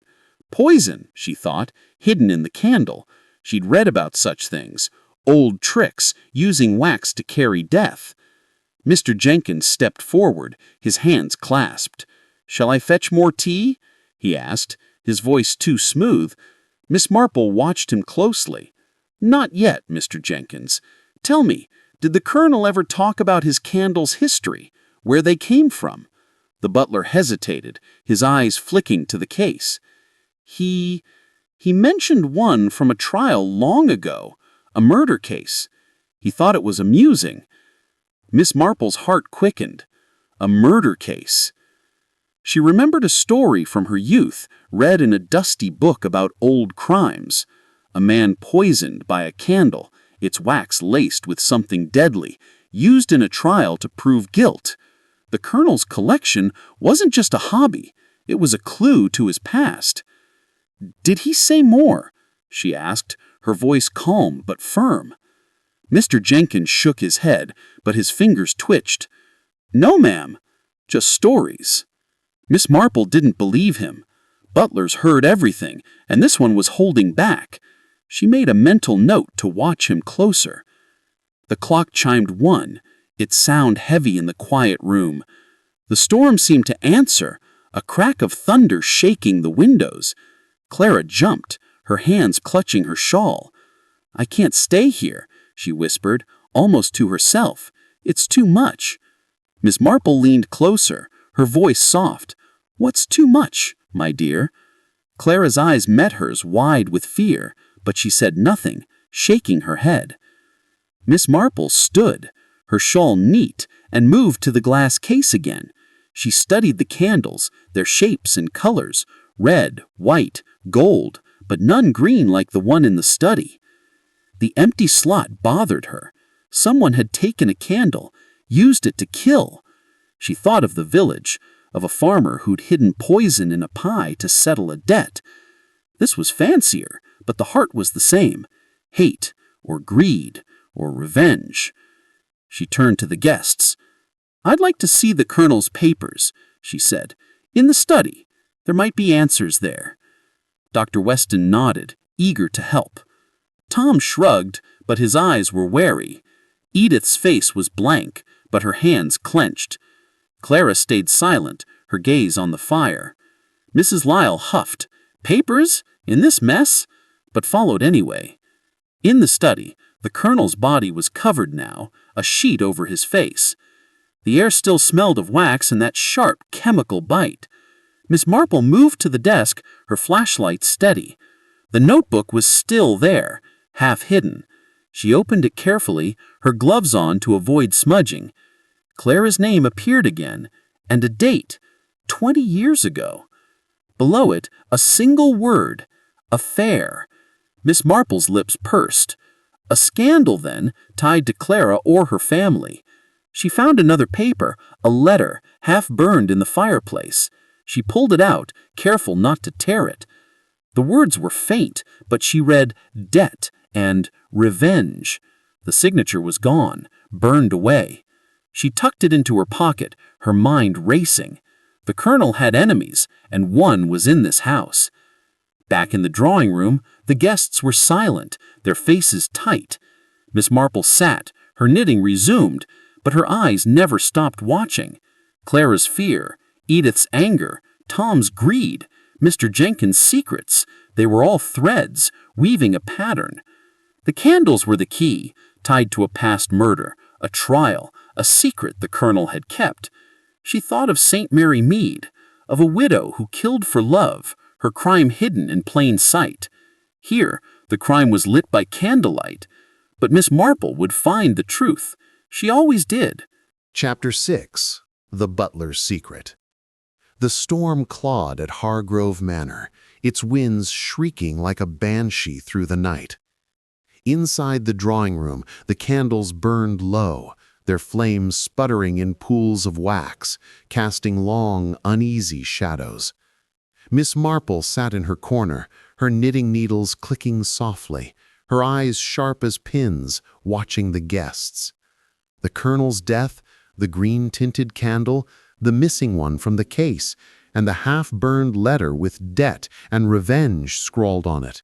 Poison, she thought, hidden in the candle. She'd read about such things. Old tricks, using wax to carry death. Mr. Jenkins stepped forward, his hands clasped. "Shall I fetch more tea?" he asked, his voice too smooth. Miss Marple watched him closely. "Not yet, Mr. Jenkins. Tell me, did the Colonel ever talk about his candles' history, where they came from?" The butler hesitated, his eyes flicking to the case. He mentioned one from a trial long ago, a murder case. He thought it was amusing. Miss Marple's heart quickened. A murder case. She remembered a story from her youth, read in a dusty book about old crimes. A man poisoned by a candle, its wax laced with something deadly, used in a trial to prove guilt. The Colonel's collection wasn't just a hobby, it was a clue to his past. "Did he say more?" she asked, her voice calm but firm. Mr. Jenkins shook his head, but his fingers twitched. "No, ma'am, just stories." Miss Marple didn't believe him. Butlers heard everything, and this one was holding back. She made a mental note to watch him closer. The clock chimed 1, its sound heavy in the quiet room. The storm seemed to answer, a crack of thunder shaking the windows. Clara jumped, her hands clutching her shawl. "I can't stay here," she whispered, almost to herself. "It's too much." Miss Marple leaned closer, her voice soft. "What's too much, my dear?" Clara's eyes met hers, wide with fear, but she said nothing, shaking her head. Miss Marple stood, her shawl neat, and moved to the glass case again. She studied the candles, their shapes and colors, red, white, gold, but none green like the one in the study. The empty slot bothered her. Someone had taken a candle, used it to kill. She thought of the village, of a farmer who'd hidden poison in a pie to settle a debt. This was fancier, but the heart was the same. Hate, or greed, or revenge. She turned to the guests. "I'd like to see the Colonel's papers," she said. "In the study. There might be answers there." Dr. Weston nodded, eager to help. Tom shrugged, but his eyes were wary. Edith's face was blank, but her hands clenched. Clara stayed silent, her gaze on the fire. Mrs. Lyle huffed. "Papers? In this mess?" but followed anyway. In the study, the Colonel's body was covered now, a sheet over his face. The air still smelled of wax and that sharp chemical bite. Miss Marple moved to the desk, her flashlight steady. The notebook was still there, half hidden. She opened it carefully, her gloves on to avoid smudging. Clara's name appeared again, and a date, 20 years ago. Below it, a single word, affair. Miss Marple's lips pursed. A scandal, then, tied to Clara or her family. She found another paper, a letter, half burned in the fireplace. She pulled it out, careful not to tear it. The words were faint, but she read debt and revenge. The signature was gone, burned away. She tucked it into her pocket, her mind racing. The colonel had enemies, and one was in this house. Back in the drawing room, the guests were silent, their faces tight. Miss Marple sat, her knitting resumed, but her eyes never stopped watching. Clara's fear, Edith's anger, Tom's greed, Mr. Jenkins' secrets, they were all threads, weaving a pattern. The candles were the key, tied to a past murder, a trial, a secret the colonel had kept. She thought of St. Mary Mead, of a widow who killed for love, her crime hidden in plain sight. Here, the crime was lit by candlelight, but Miss Marple would find the truth. She always did. Chapter 6. The Butler's Secret. The storm clawed at Hargrove Manor, its winds shrieking like a banshee through the night. Inside the drawing room, the candles burned low, their flames sputtering in pools of wax, casting long, uneasy shadows. Miss Marple sat in her corner, her knitting needles clicking softly, her eyes sharp as pins, watching the guests. The colonel's death, the green-tinted candle, the missing one from the case, and the half-burned letter with debt and revenge scrawled on it.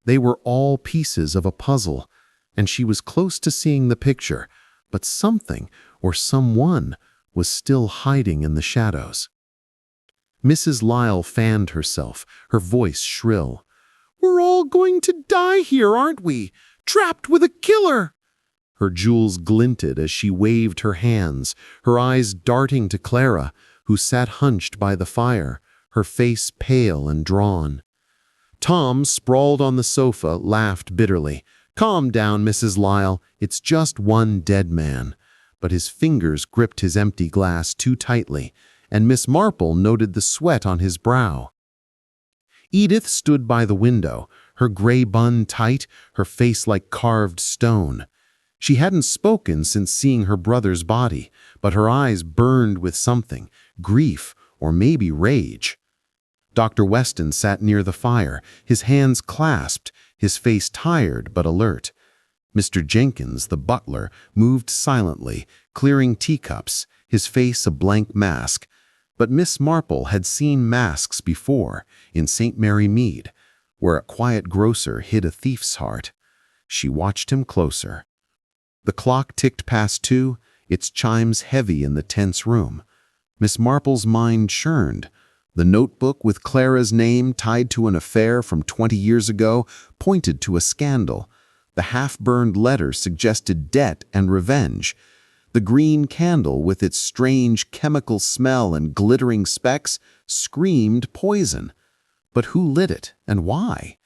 They were all pieces of a puzzle, and she was close to seeing the picture, but something or someone was still hiding in the shadows. Mrs. Lyle fanned herself, her voice shrill. "We're all going to die here, aren't we? Trapped with a killer!" Her jewels glinted as she waved her hands, her eyes darting to Clara, who sat hunched by the fire, her face pale and drawn. Tom, sprawled on the sofa, laughed bitterly. "Calm down, Mrs. Lyle. It's just one dead man." But his fingers gripped his empty glass too tightly, and Miss Marple noted the sweat on his brow. Edith stood by the window, her gray bun tight, her face like carved stone. She hadn't spoken since seeing her brother's body, but her eyes burned with something, grief or maybe rage. Dr. Weston sat near the fire, his hands clasped, his face tired but alert. Mr. Jenkins, the butler, moved silently, clearing teacups, his face a blank mask. But Miss Marple had seen masks before, in St. Mary Mead, where a quiet grocer hid a thief's heart. She watched him closer. The clock ticked past 2, its chimes heavy in the tense room. Miss Marple's mind churned. The notebook with Clara's name tied to an affair from 20 years ago pointed to a scandal. The half-burned letter suggested debt and revenge. The green candle, with its strange chemical smell and glittering specks, screamed poison. But who lit it, and why?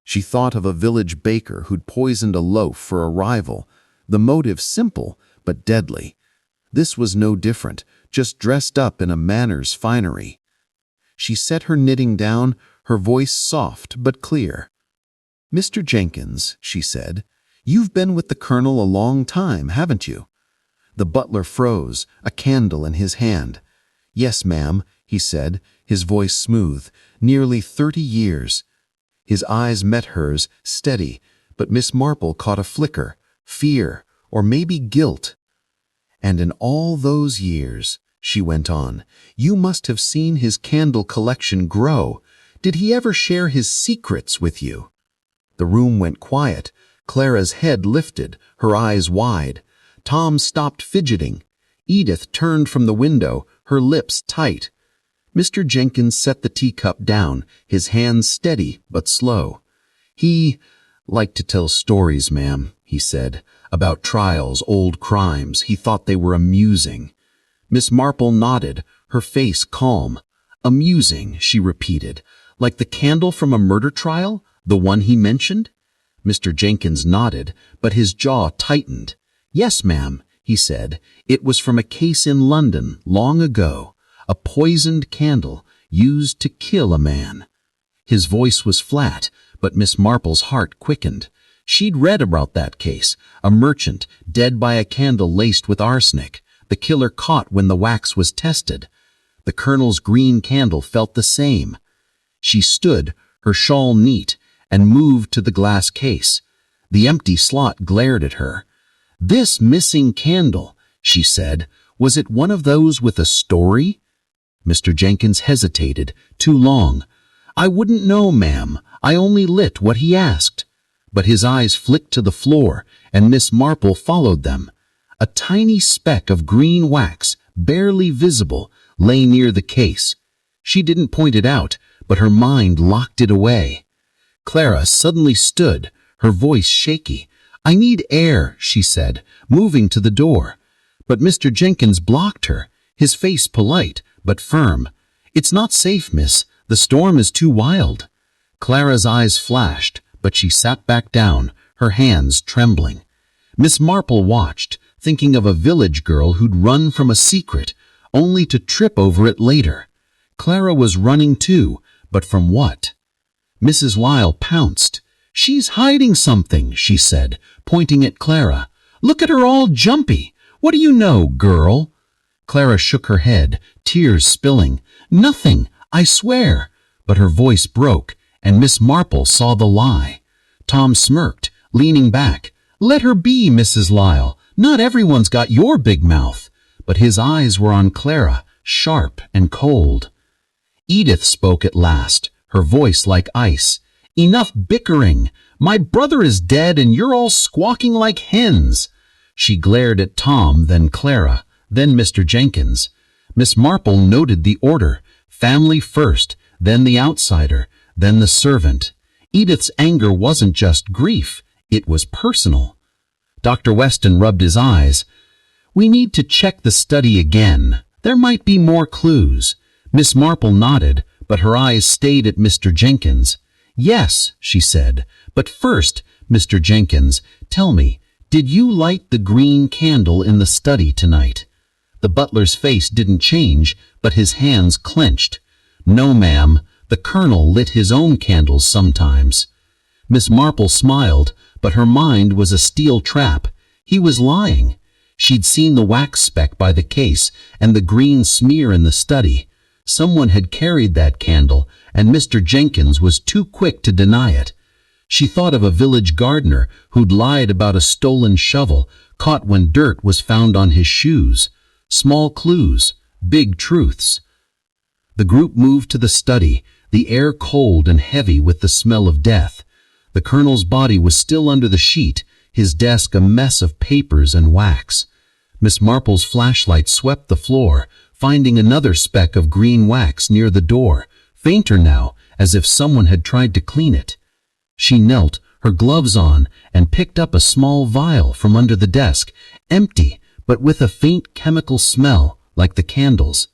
She thought of a village baker who'd poisoned a loaf for a rival. The motive simple, but deadly. This was no different, just dressed up in a manor's finery. She set her knitting down, her voice soft but clear. "Mr. Jenkins," she said, "you've been with the colonel a long time, haven't you?" The butler froze, a candle in his hand. "Yes, ma'am," he said, his voice smooth, "nearly 30 years." His eyes met hers, steady, but Miss Marple caught a flicker, fear, or maybe guilt. "And in all those years," she went on, "you must have seen his candle collection grow. Did he ever share his secrets with you?" The room went quiet. Clara's head lifted, her eyes wide. Tom stopped fidgeting. Edith turned from the window, her lips tight. Mr. Jenkins set the teacup down, his hands steady but slow. "He liked to tell stories, ma'am," he said, "about trials, old crimes. He thought they were amusing." Miss Marple nodded, her face calm. "Amusing," she repeated. "Like the candle from a murder trial? The one he mentioned?" Mr. Jenkins nodded, but his jaw tightened. "Yes, ma'am," he said. It was from a case in London long ago, a poisoned candle used to kill a man. His voice was flat, but Miss Marple's heart quickened. She'd read about that case, a merchant dead by a candle laced with arsenic, the killer caught when the wax was tested. The Colonel's green candle felt the same. She stood, her shawl neat, and moved to the glass case. The empty slot glared at her. "This missing candle," she said, "was it one of those with a story?" Mr. Jenkins hesitated, too long. "I wouldn't know, ma'am. I only lit what he asked." But his eyes flicked to the floor, and Miss Marple followed them. A tiny speck of green wax, barely visible, lay near the case. She didn't point it out, but her mind locked it away. Clara suddenly stood, her voice shaky. "I need air," she said, moving to the door. But Mr. Jenkins blocked her, his face polite but firm. "It's not safe, miss. The storm is too wild." Clara's eyes flashed, but she sat back down, her hands trembling. Miss Marple watched, thinking of a village girl who'd run from a secret, only to trip over it later. Clara was running too, but from what? Mrs. Lyle pounced. "She's hiding something," she said, pointing at Clara. "Look at her all jumpy. What do you know, girl?" Clara shook her head, tears spilling. "Nothing, I swear." But her voice broke, and Miss Marple saw the lie. Tom smirked, leaning back. "Let her be, Mrs. Lyle. Not everyone's got your big mouth." But his eyes were on Clara, sharp and cold. Edith spoke at last, her voice like ice. "Enough bickering. My brother is dead and you're all squawking like hens." She glared at Tom, then Clara, then Mr. Jenkins. Miss Marple noted the order. Family first, then the outsider, then the servant. Edith's anger wasn't just grief, it was personal. Dr. Weston rubbed his eyes. "We need to check the study again. There might be more clues." Miss Marple nodded, but her eyes stayed at Mr. Jenkins. "Yes," she said, "but first, Mr. Jenkins, tell me, did you light the green candle in the study tonight?" The butler's face didn't change, but his hands clenched. "No, ma'am. The Colonel lit his own candles sometimes." Miss Marple smiled, but her mind was a steel trap. He was lying. She'd seen the wax speck by the case and the green smear in the study. Someone had carried that candle, and Mr. Jenkins was too quick to deny it. She thought of a village gardener who'd lied about a stolen shovel, caught when dirt was found on his shoes. Small clues, big truths. The group moved to the study, the air cold and heavy with the smell of death. The Colonel's body was still under the sheet, his desk a mess of papers and wax. Miss Marple's flashlight swept the floor, finding another speck of green wax near the door, fainter now, as if someone had tried to clean it. She knelt, her gloves on, and picked up a small vial from under the desk, empty, but with a faint chemical smell, like the candles.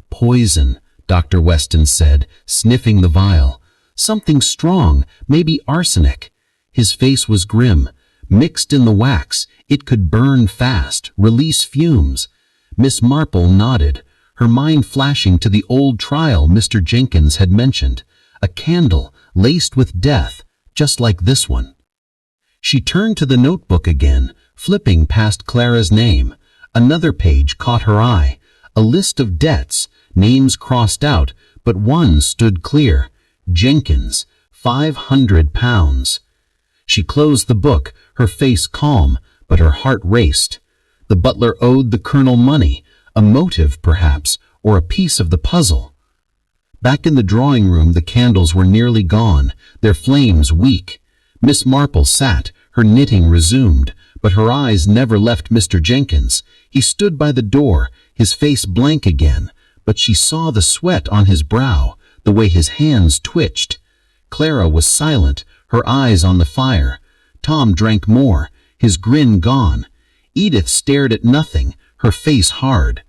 "Poison," Dr. Weston said, sniffing the vial. "Something strong, maybe arsenic." His face was grim. Mixed in the wax, it could burn fast, release fumes. Miss Marple nodded, her mind flashing to the old trial Mr. Jenkins had mentioned. A candle, laced with death, just like this one. She turned to the notebook again, flipping past Clara's name. Another page caught her eye. A list of debts, names crossed out, but one stood clear. Jenkins, £500. She closed the book, her face calm, but her heart raced. The butler owed the Colonel money, a motive perhaps, or a piece of the puzzle. Back in the drawing room the candles were nearly gone, their flames weak. Miss Marple sat, her knitting resumed, but her eyes never left Mr. Jenkins. He stood by the door, his face blank again, but she saw the sweat on his brow, the way his hands twitched. Clara was silent, her eyes on the fire. Tom drank more, his grin gone. Edith stared at nothing, her face hard.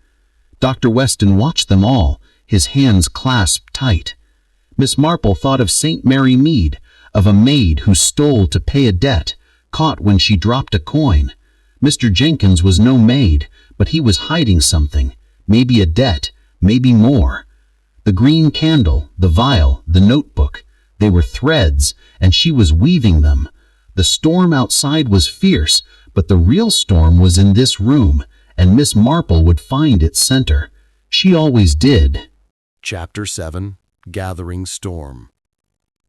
Dr. Weston watched them all, his hands clasped tight. Miss Marple thought of St. Mary Mead, of a maid who stole to pay a debt, caught when she dropped a coin. Mr. Jenkins was no maid, but he was hiding something, maybe a debt, maybe more. The green candle, the vial, the notebook, they were threads, and she was weaving them. The storm outside was fierce, but the real storm was in this room, and Miss Marple would find its center. She always did. Chapter 7, Gathering Storm.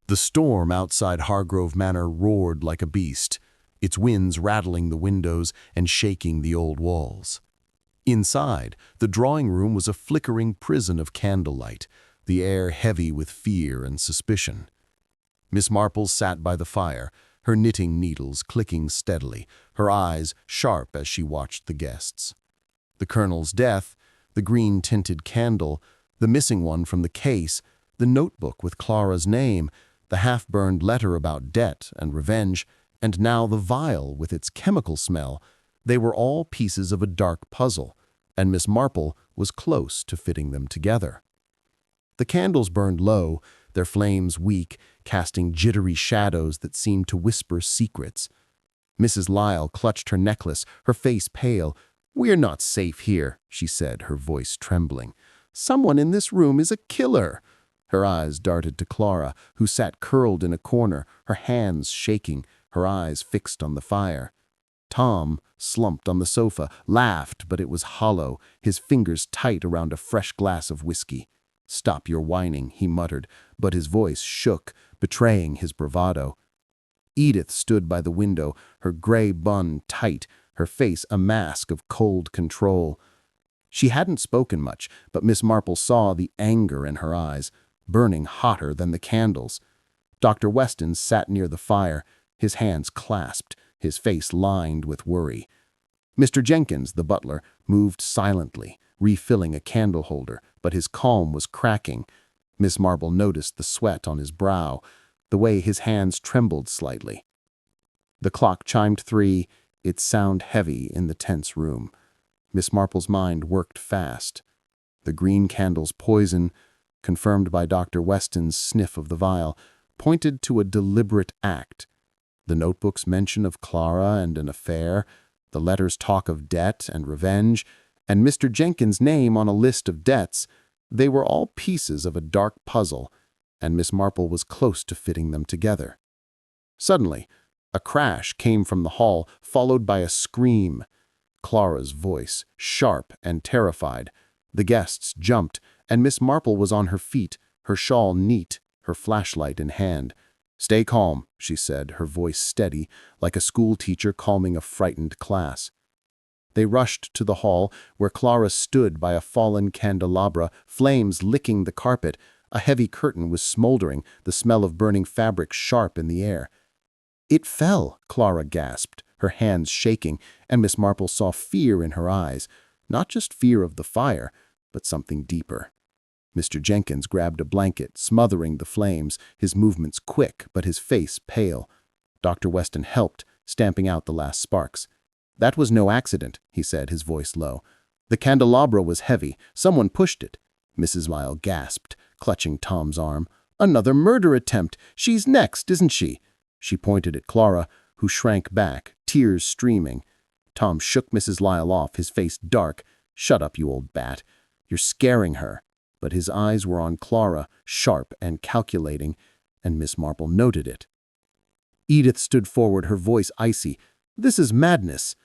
The storm outside Hargrove Manor roared like a beast, its winds rattling the windows and shaking the old walls. Inside, the drawing room was a flickering prison of candlelight, the air heavy with fear and suspicion. Miss Marple sat by the fire, her knitting needles clicking steadily, her eyes sharp as she watched the guests. The Colonel's death, the green-tinted candle, the missing one from the case, the notebook with Clara's name, the half-burned letter about debt and revenge, and now the vial with its chemical smell, they were all pieces of a dark puzzle, and Miss Marple was close to fitting them together. The candles burned low, their flames weak, casting jittery shadows that seemed to whisper secrets. Mrs. Lyle clutched her necklace, her face pale. "We're not safe here," she said, her voice trembling. "Someone in this room is a killer." Her eyes darted to Clara, who sat curled in a corner, her hands shaking, her eyes fixed on the fire. Tom, slumped on the sofa, laughed, but it was hollow, his fingers tight around a fresh glass of whiskey. "Stop your whining," he muttered, but his voice shook, betraying his bravado. Edith stood by the window, her gray bun tight, her face a mask of cold control. She hadn't spoken much, but Miss Marple saw the anger in her eyes, burning hotter than the candles. Dr. Weston sat near the fire, his hands clasped, his face lined with worry. Mr. Jenkins, the butler, moved silently, refilling a candle holder, but his calm was cracking. Miss Marple noticed the sweat on his brow, the way his hands trembled slightly. The clock chimed 3, its sound heavy in the tense room. Miss Marple's mind worked fast. The green candle's poison, confirmed by Dr. Weston's sniff of the vial, pointed to a deliberate act. The notebook's mention of Clara and an affair, the letter's talk of debt and revenge, and Mr. Jenkins' name on a list of debts, they were all pieces of a dark puzzle, and Miss Marple was close to fitting them together. Suddenly, a crash came from the hall, followed by a scream. Clara's voice, sharp and terrified. The guests jumped, and Miss Marple was on her feet, her shawl neat, her flashlight in hand. "Stay calm," she said, her voice steady, like a schoolteacher calming a frightened class. They rushed to the hall, where Clara stood by a fallen candelabra, flames licking the carpet. A heavy curtain was smoldering, the smell of burning fabric sharp in the air. "It fell," Clara gasped, her hands shaking, and Miss Marple saw fear in her eyes, not just fear of the fire, but something deeper. Mr. Jenkins grabbed a blanket, smothering the flames, his movements quick, but his face pale. Dr. Weston helped, stamping out the last sparks. "That was no accident," he said, his voice low. "The candelabra was heavy. Someone pushed it." Mrs. Lyle gasped, clutching Tom's arm. "Another murder attempt. She's next, isn't she?" She pointed at Clara, who shrank back, tears streaming. Tom shook Mrs. Lyle off, his face dark. "Shut up, you old bat. You're scaring her." But his eyes were on Clara, sharp and calculating, and Miss Marple noted it. Edith stood forward, her voice icy. "This is madness.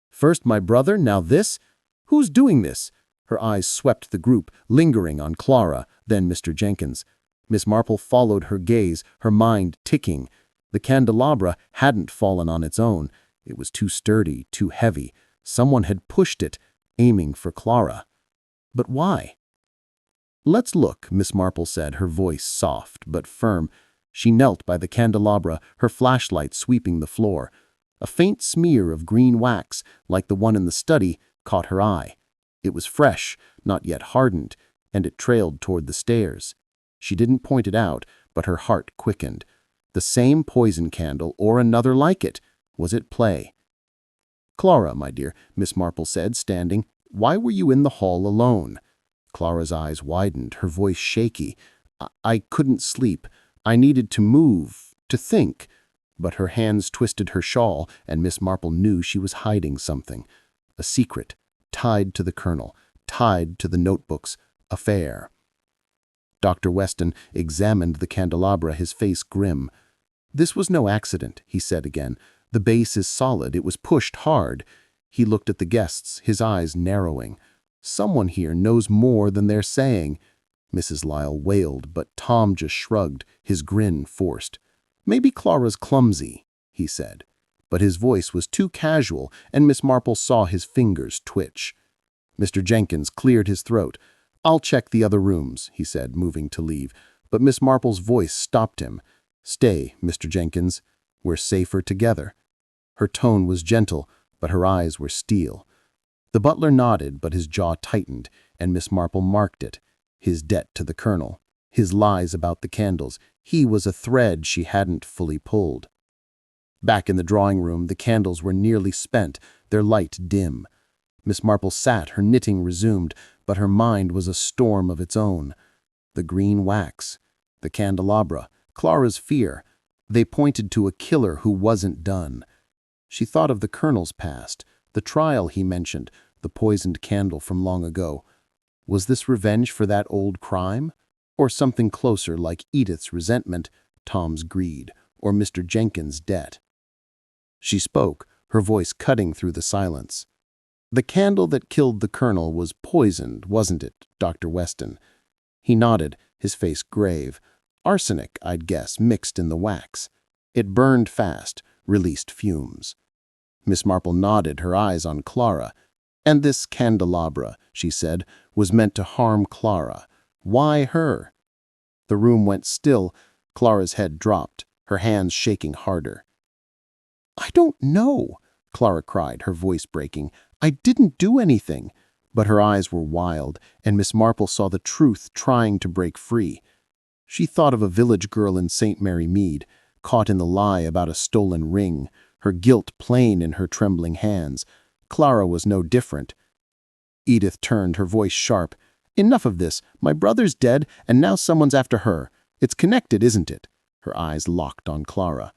First my brother, now this? Who's doing this?" Her eyes swept the group, lingering on Clara, then Mr. Jenkins. Miss Marple followed her gaze, her mind ticking. The candelabra hadn't fallen on its own. It was too sturdy, too heavy. Someone had pushed it, aiming for Clara. But why? "Let's look," Miss Marple said, her voice soft but firm. She knelt by the candelabra, her flashlight sweeping the floor. A faint smear of green wax, like the one in the study, caught her eye. It was fresh, not yet hardened, and it trailed toward the stairs. She didn't point it out, but her heart quickened. The same poison candle, or another like it. Was it play? "Clara, my dear," Miss Marple said, standing, "why were you in the hall alone?" Clara's eyes widened, her voice shaky. I couldn't sleep. I needed to move, to think." But her hands twisted her shawl, and Miss Marple knew she was hiding something. A secret, tied to the Colonel, tied to the notebook's affair. Dr. Weston examined the candelabra, his face grim. "This was no accident," he said again. "The base is solid. It was pushed hard." He looked at the guests, his eyes narrowing. "Someone here knows more than they're saying." Mrs. Lyle wailed, but Tom just shrugged, his grin forced. "Maybe Clara's clumsy," he said. But his voice was too casual, and Miss Marple saw his fingers twitch. Mr. Jenkins cleared his throat. "I'll check the other rooms," he said, moving to leave. But Miss Marple's voice stopped him. "Stay, Mr. Jenkins. We're safer together." Her tone was gentle, but her eyes were steel. The butler nodded, but his jaw tightened, and Miss Marple marked it. His debt to the Colonel. His lies about the candles. He was a thread she hadn't fully pulled. Back in the drawing room, the candles were nearly spent, their light dim. Miss Marple sat, her knitting resumed, but her mind was a storm of its own. The green wax, the candelabra, Clara's fear. They pointed to a killer who wasn't done. She thought of the Colonel's past, the trial he mentioned, the poisoned candle from long ago. Was this revenge for that old crime? Or something closer, like Edith's resentment, Tom's greed, or Mr. Jenkins' debt? She spoke, her voice cutting through the silence. "The candle that killed the Colonel was poisoned, wasn't it, Dr. Weston?" He nodded, his face grave. "Arsenic, I'd guess, mixed in the wax. It burned fast, released fumes." Miss Marple nodded, her eyes on Clara. "And this candelabra," she said, "was meant to harm Clara. Why her?" The room went still. Clara's head dropped, her hands shaking harder. "I don't know," Clara cried, her voice breaking. "I didn't do anything." But her eyes were wild, and Miss Marple saw the truth trying to break free. She thought of a village girl in St. Mary Mead, caught in the lie about a stolen ring, her guilt plain in her trembling hands. Clara was no different. Edith turned, her voice sharp. "Enough of this. My brother's dead, and now someone's after her. It's connected, isn't it?" Her eyes locked on Clara.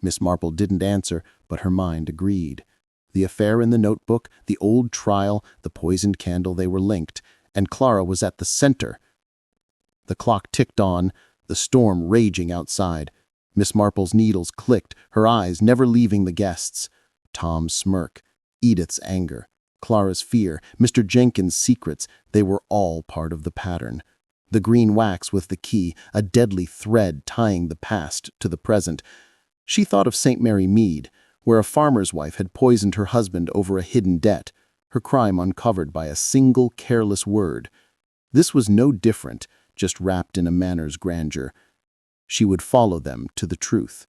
Miss Marple didn't answer, but her mind agreed. The affair in the notebook, the old trial, the poisoned candle, they were linked, and Clara was at the center. The clock ticked on, the storm raging outside. Miss Marple's needles clicked, her eyes never leaving the guests. Tom's smirk, Edith's anger, Clara's fear, Mr. Jenkins' secrets, they were all part of the pattern. The green wax with the key, a deadly thread tying the past to the present. She thought of St. Mary Mead, where a farmer's wife had poisoned her husband over a hidden debt, her crime uncovered by a single careless word. This was no different, just wrapped in a manner's grandeur. She would follow them to the truth.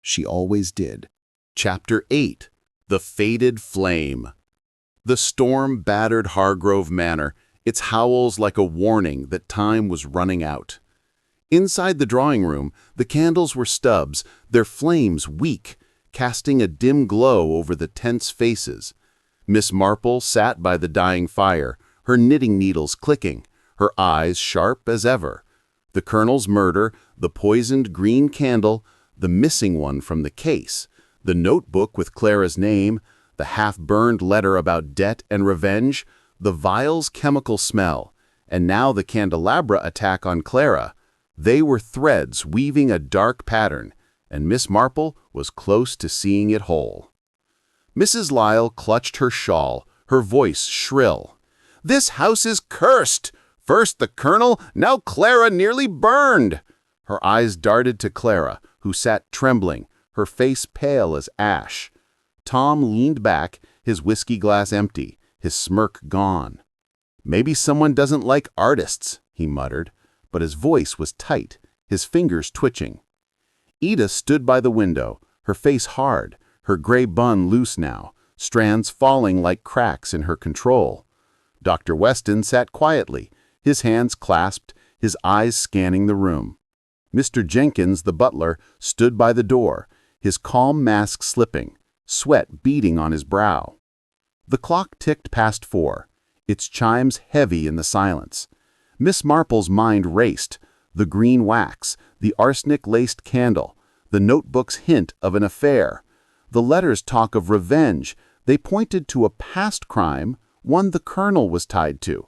She always did. Chapter 8. The Faded Flame. The storm battered Hargrove Manor, its howls like a warning that time was running out. Inside the drawing room, the candles were stubs, their flames weak, casting a dim glow over the tense faces. Miss Marple sat by the dying fire, her knitting needles clicking, her eyes sharp as ever. The Colonel's murder, the poisoned green candle, the missing one from the case, the notebook with Clara's name, the half-burned letter about debt and revenge, the vial's chemical smell, and now the candelabra attack on Clara. They were threads weaving a dark pattern, and Miss Marple was close to seeing it whole. Mrs. Lyle clutched her shawl, her voice shrill. "This house is cursed! First the Colonel, now Clara nearly burned!" Her eyes darted to Clara, who sat trembling, her face pale as ash. Tom leaned back, his whiskey glass empty, his smirk gone. "Maybe someone doesn't like artists," he muttered, but his voice was tight, his fingers twitching. Edith stood by the window, her face hard, her gray bun loose now, strands falling like cracks in her control. Dr. Weston sat quietly, his hands clasped, his eyes scanning the room. Mr. Jenkins, the butler, stood by the door, his calm mask slipping, sweat beading on his brow. The clock ticked past 4, its chimes heavy in the silence. Miss Marple's mind raced, the green wax, the arsenic-laced candle, the The notebooks hint of an affair. The letters talk of revenge. They pointed to a past crime, one the Colonel was tied to.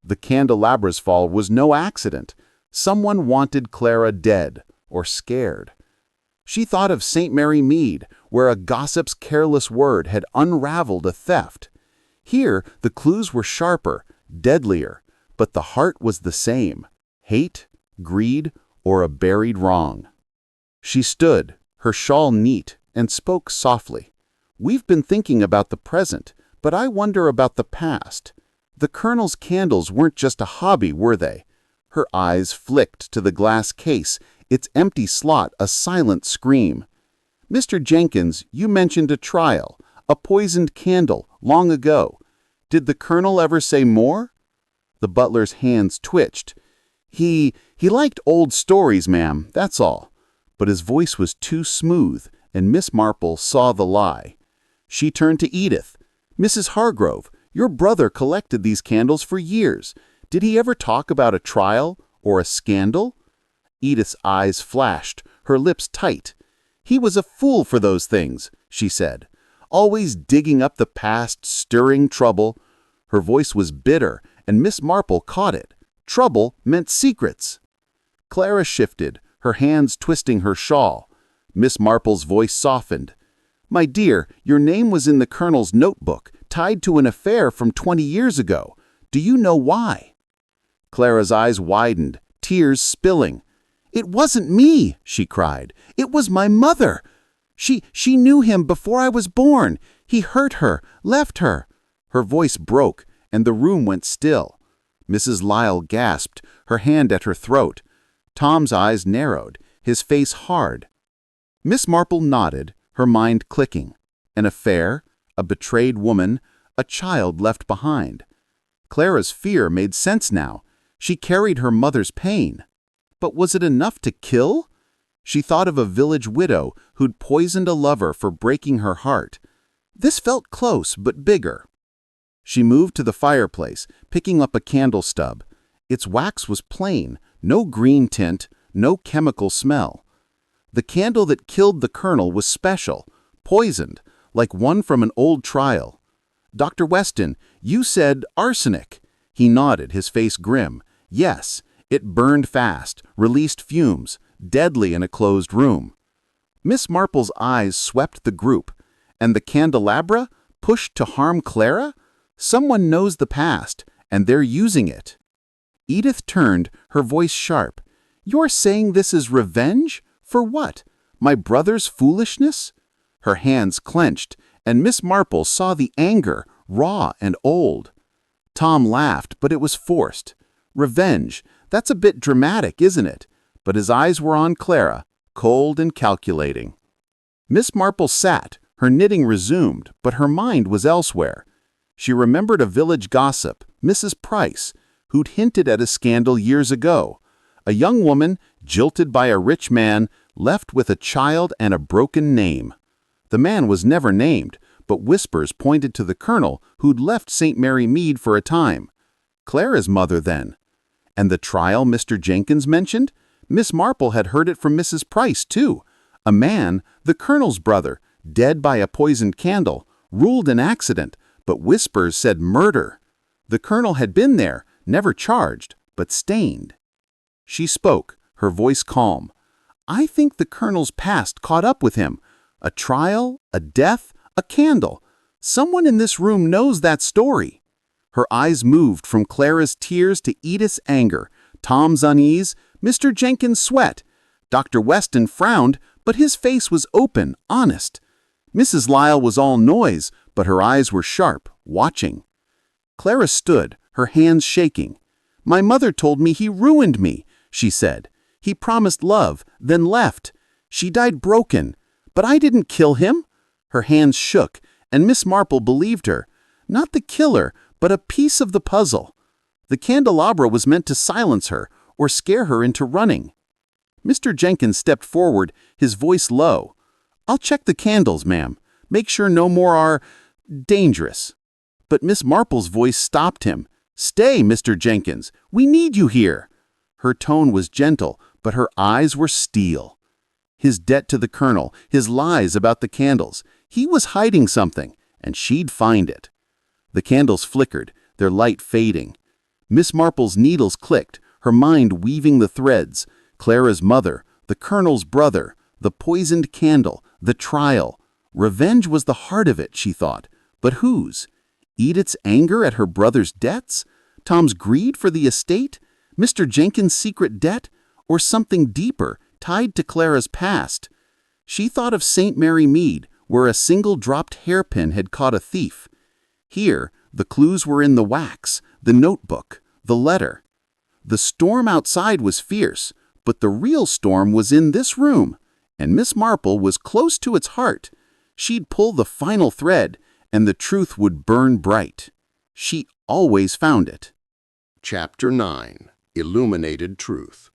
The candelabra's fall was no accident. Someone wanted Clara dead or scared. She thought of St. Mary Mead, where a gossip's careless word had unraveled a theft. Here, the clues were sharper, deadlier, but the heart was the same: hate, greed, or a buried wrong. She stood, her shawl neat, and spoke softly. "We've been thinking about the present, but I wonder about the past. The Colonel's candles weren't just a hobby, were they?" Her eyes flicked to the glass case, its empty slot a silent scream. "Mr. Jenkins, you mentioned a trial, a poisoned candle, long ago. Did the Colonel ever say more?" The butler's hands twitched. He liked old stories, ma'am, that's all." But his voice was too smooth, and Miss Marple saw the lie. She turned to Edith. "Mrs. Hargrove, your brother collected these candles for years. Did he ever talk about a trial or a scandal?" Edith's eyes flashed, her lips tight. "He was a fool for those things," she said. "Always digging up the past, stirring trouble." Her voice was bitter, and Miss Marple caught it. Trouble meant secrets. Clara shifted, her hands twisting her shawl. Miss Marple's voice softened. "My dear, your name was in the Colonel's notebook, tied to an affair from 20 years ago. Do you know why?" Clara's eyes widened, tears spilling. "It wasn't me," she cried. "It was my mother. She knew him before I was born. He hurt her, left her." Her voice broke, and the room went still. Mrs. Lyle gasped, her hand at her throat. Tom's eyes narrowed, his face hard. Miss Marple nodded, her mind clicking. An affair, a betrayed woman, a child left behind. Clara's fear made sense now. She carried her mother's pain. But was it enough to kill? She thought of a village widow who'd poisoned a lover for breaking her heart. This felt close but bigger. She moved to the fireplace, picking up a candle stub. Its wax was plain, no green tint, no chemical smell. The candle that killed the Colonel was special, poisoned, like one from an old trial. "Dr. Weston, you said arsenic." He nodded, his face grim. "Yes, it burned fast, released fumes, deadly in a closed room." Miss Marple's eyes swept the group. And the candelabra, pushed to harm Clara? Someone knows the past, and they're using it. Edith turned, her voice sharp. "You're saying this is revenge? For what? My brother's foolishness?" Her hands clenched, and Miss Marple saw the anger, raw and old. Tom laughed, but it was forced. "Revenge, that's a bit dramatic, isn't it?" But his eyes were on Clara, cold and calculating. Miss Marple sat, her knitting resumed, but her mind was elsewhere. She remembered a village gossip, Mrs. Price, who'd hinted at a scandal years ago. A young woman, jilted by a rich man, left with a child and a broken name. The man was never named, but whispers pointed to the Colonel who'd left St. Mary Mead for a time. Clara's mother, then. And the trial Mr. Jenkins mentioned? Miss Marple had heard it from Mrs. Price, too. A man, the Colonel's brother, dead by a poisoned candle, ruled an accident, but whispers said murder. The Colonel had been there, never charged, but stained. She spoke, her voice calm. "I think the Colonel's past caught up with him. A trial, a death, a candle. Someone in this room knows that story." Her eyes moved from Clara's tears to Edith's anger, Tom's unease, Mr. Jenkins' sweat. Dr. Weston frowned, but his face was open, honest. Mrs. Lyle was all noise, but her eyes were sharp, watching. Clara stood, her hands shaking. "My mother told me he ruined me," she said. "He promised love, then left. She died broken. But I didn't kill him." Her hands shook, and Miss Marple believed her. Not the killer, but a piece of the puzzle. The candelabra was meant to silence her, or scare her into running. Mr. Jenkins stepped forward, his voice low. "I'll check the candles, ma'am. Make sure no more are dangerous." But Miss Marple's voice stopped him. "Stay, Mr. Jenkins. We need you here." Her tone was gentle, but her eyes were steel. His debt to the Colonel, his lies about the candles. He was hiding something, and she'd find it. The candles flickered, their light fading. Miss Marple's needles clicked, her mind weaving the threads. Clara's mother, the Colonel's brother, the poisoned candle, the trial. Revenge was the heart of it, she thought. But whose? Edith's anger at her brother's debts? Tom's greed for the estate? Mr. Jenkins' secret debt? Or something deeper, tied to Clara's past? She thought of St. Mary Mead, where a single dropped hairpin had caught a thief. Here, the clues were in the wax, the notebook, the letter. The storm outside was fierce, but the real storm was in this room, and Miss Marple was close to its heart. She'd pull the final thread, and the truth would burn bright. She always found it. Chapter 9. Illuminated Truth.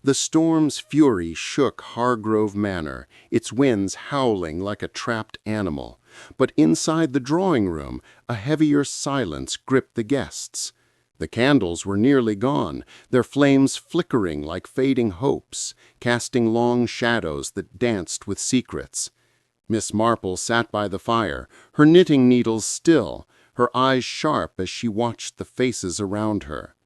The storm's fury shook Hargrove Manor, its winds howling like a trapped animal. But inside the drawing room, a heavier silence gripped the guests. The candles were nearly gone, their flames flickering like fading hopes, casting long shadows that danced with secrets. Miss Marple sat by the fire, her knitting needles still, her eyes sharp as she watched the faces around her.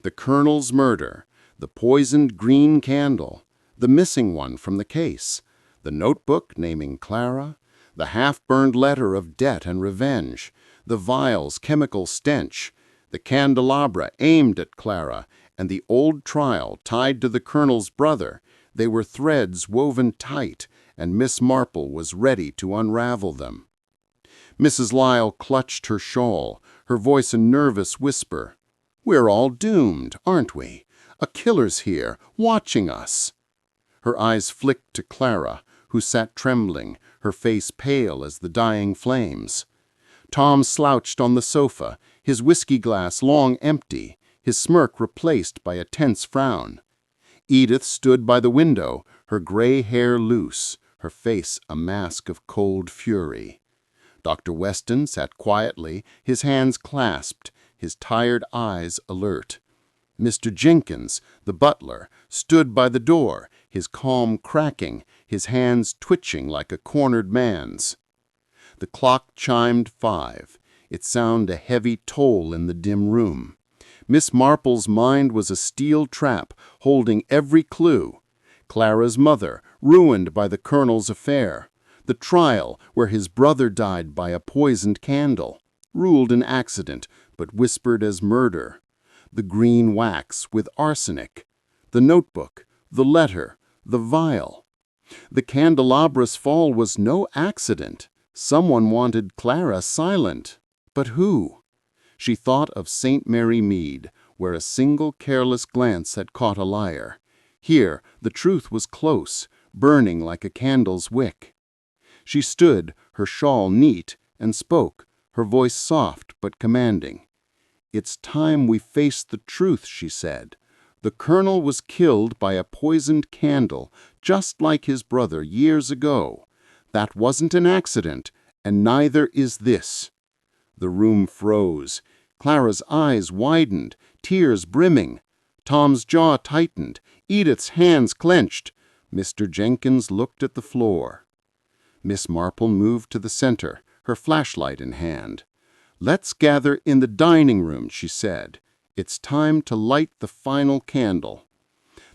The Colonel's murder, the poisoned green candle, the missing one from the case, the notebook naming Clara, the half-burned letter of debt and revenge, the vial's chemical stench, the candelabra aimed at Clara, and the old trial tied to the Colonel's brother. They were threads woven tight, and Miss Marple was ready to unravel them. Mrs. Lyle clutched her shawl, her voice a nervous whisper. "We're all doomed, aren't we? A killer's here, watching us." Her eyes flicked to Clara, who sat trembling, her face pale as the dying flames. Tom slouched on the sofa, his whiskey glass long empty, his smirk replaced by a tense frown. Edith stood by the window, her gray hair loose, her face a mask of cold fury. Dr. Weston sat quietly, his hands clasped, his tired eyes alert. Mr. Jenkins, the butler, stood by the door, his calm cracking, his hands twitching like a cornered man's. The clock chimed 5, its sound a heavy toll in the dim room. Miss Marple's mind was a steel trap, holding every clue. Clara's mother, ruined by the Colonel's affair. The trial, where his brother died by a poisoned candle, ruled an accident, but whispered as murder. The green wax with arsenic. The notebook, the letter, the vial. The candelabra's fall was no accident. Someone wanted Clara silent. But who? She thought of St. Mary Mead, where a single careless glance had caught a liar. Here, the truth was close, burning like a candle's wick. She stood, her shawl neat, and spoke, her voice soft but commanding. "It's time we faced the truth," she said. "The Colonel was killed by a poisoned candle, just like his brother years ago. That wasn't an accident, and neither is this." The room froze. Clara's eyes widened, tears brimming. Tom's jaw tightened, Edith's hands clenched. Mr. Jenkins looked at the floor. Miss Marple moved to the center, her flashlight in hand. "Let's gather in the dining room," she said. "It's time to light the final candle."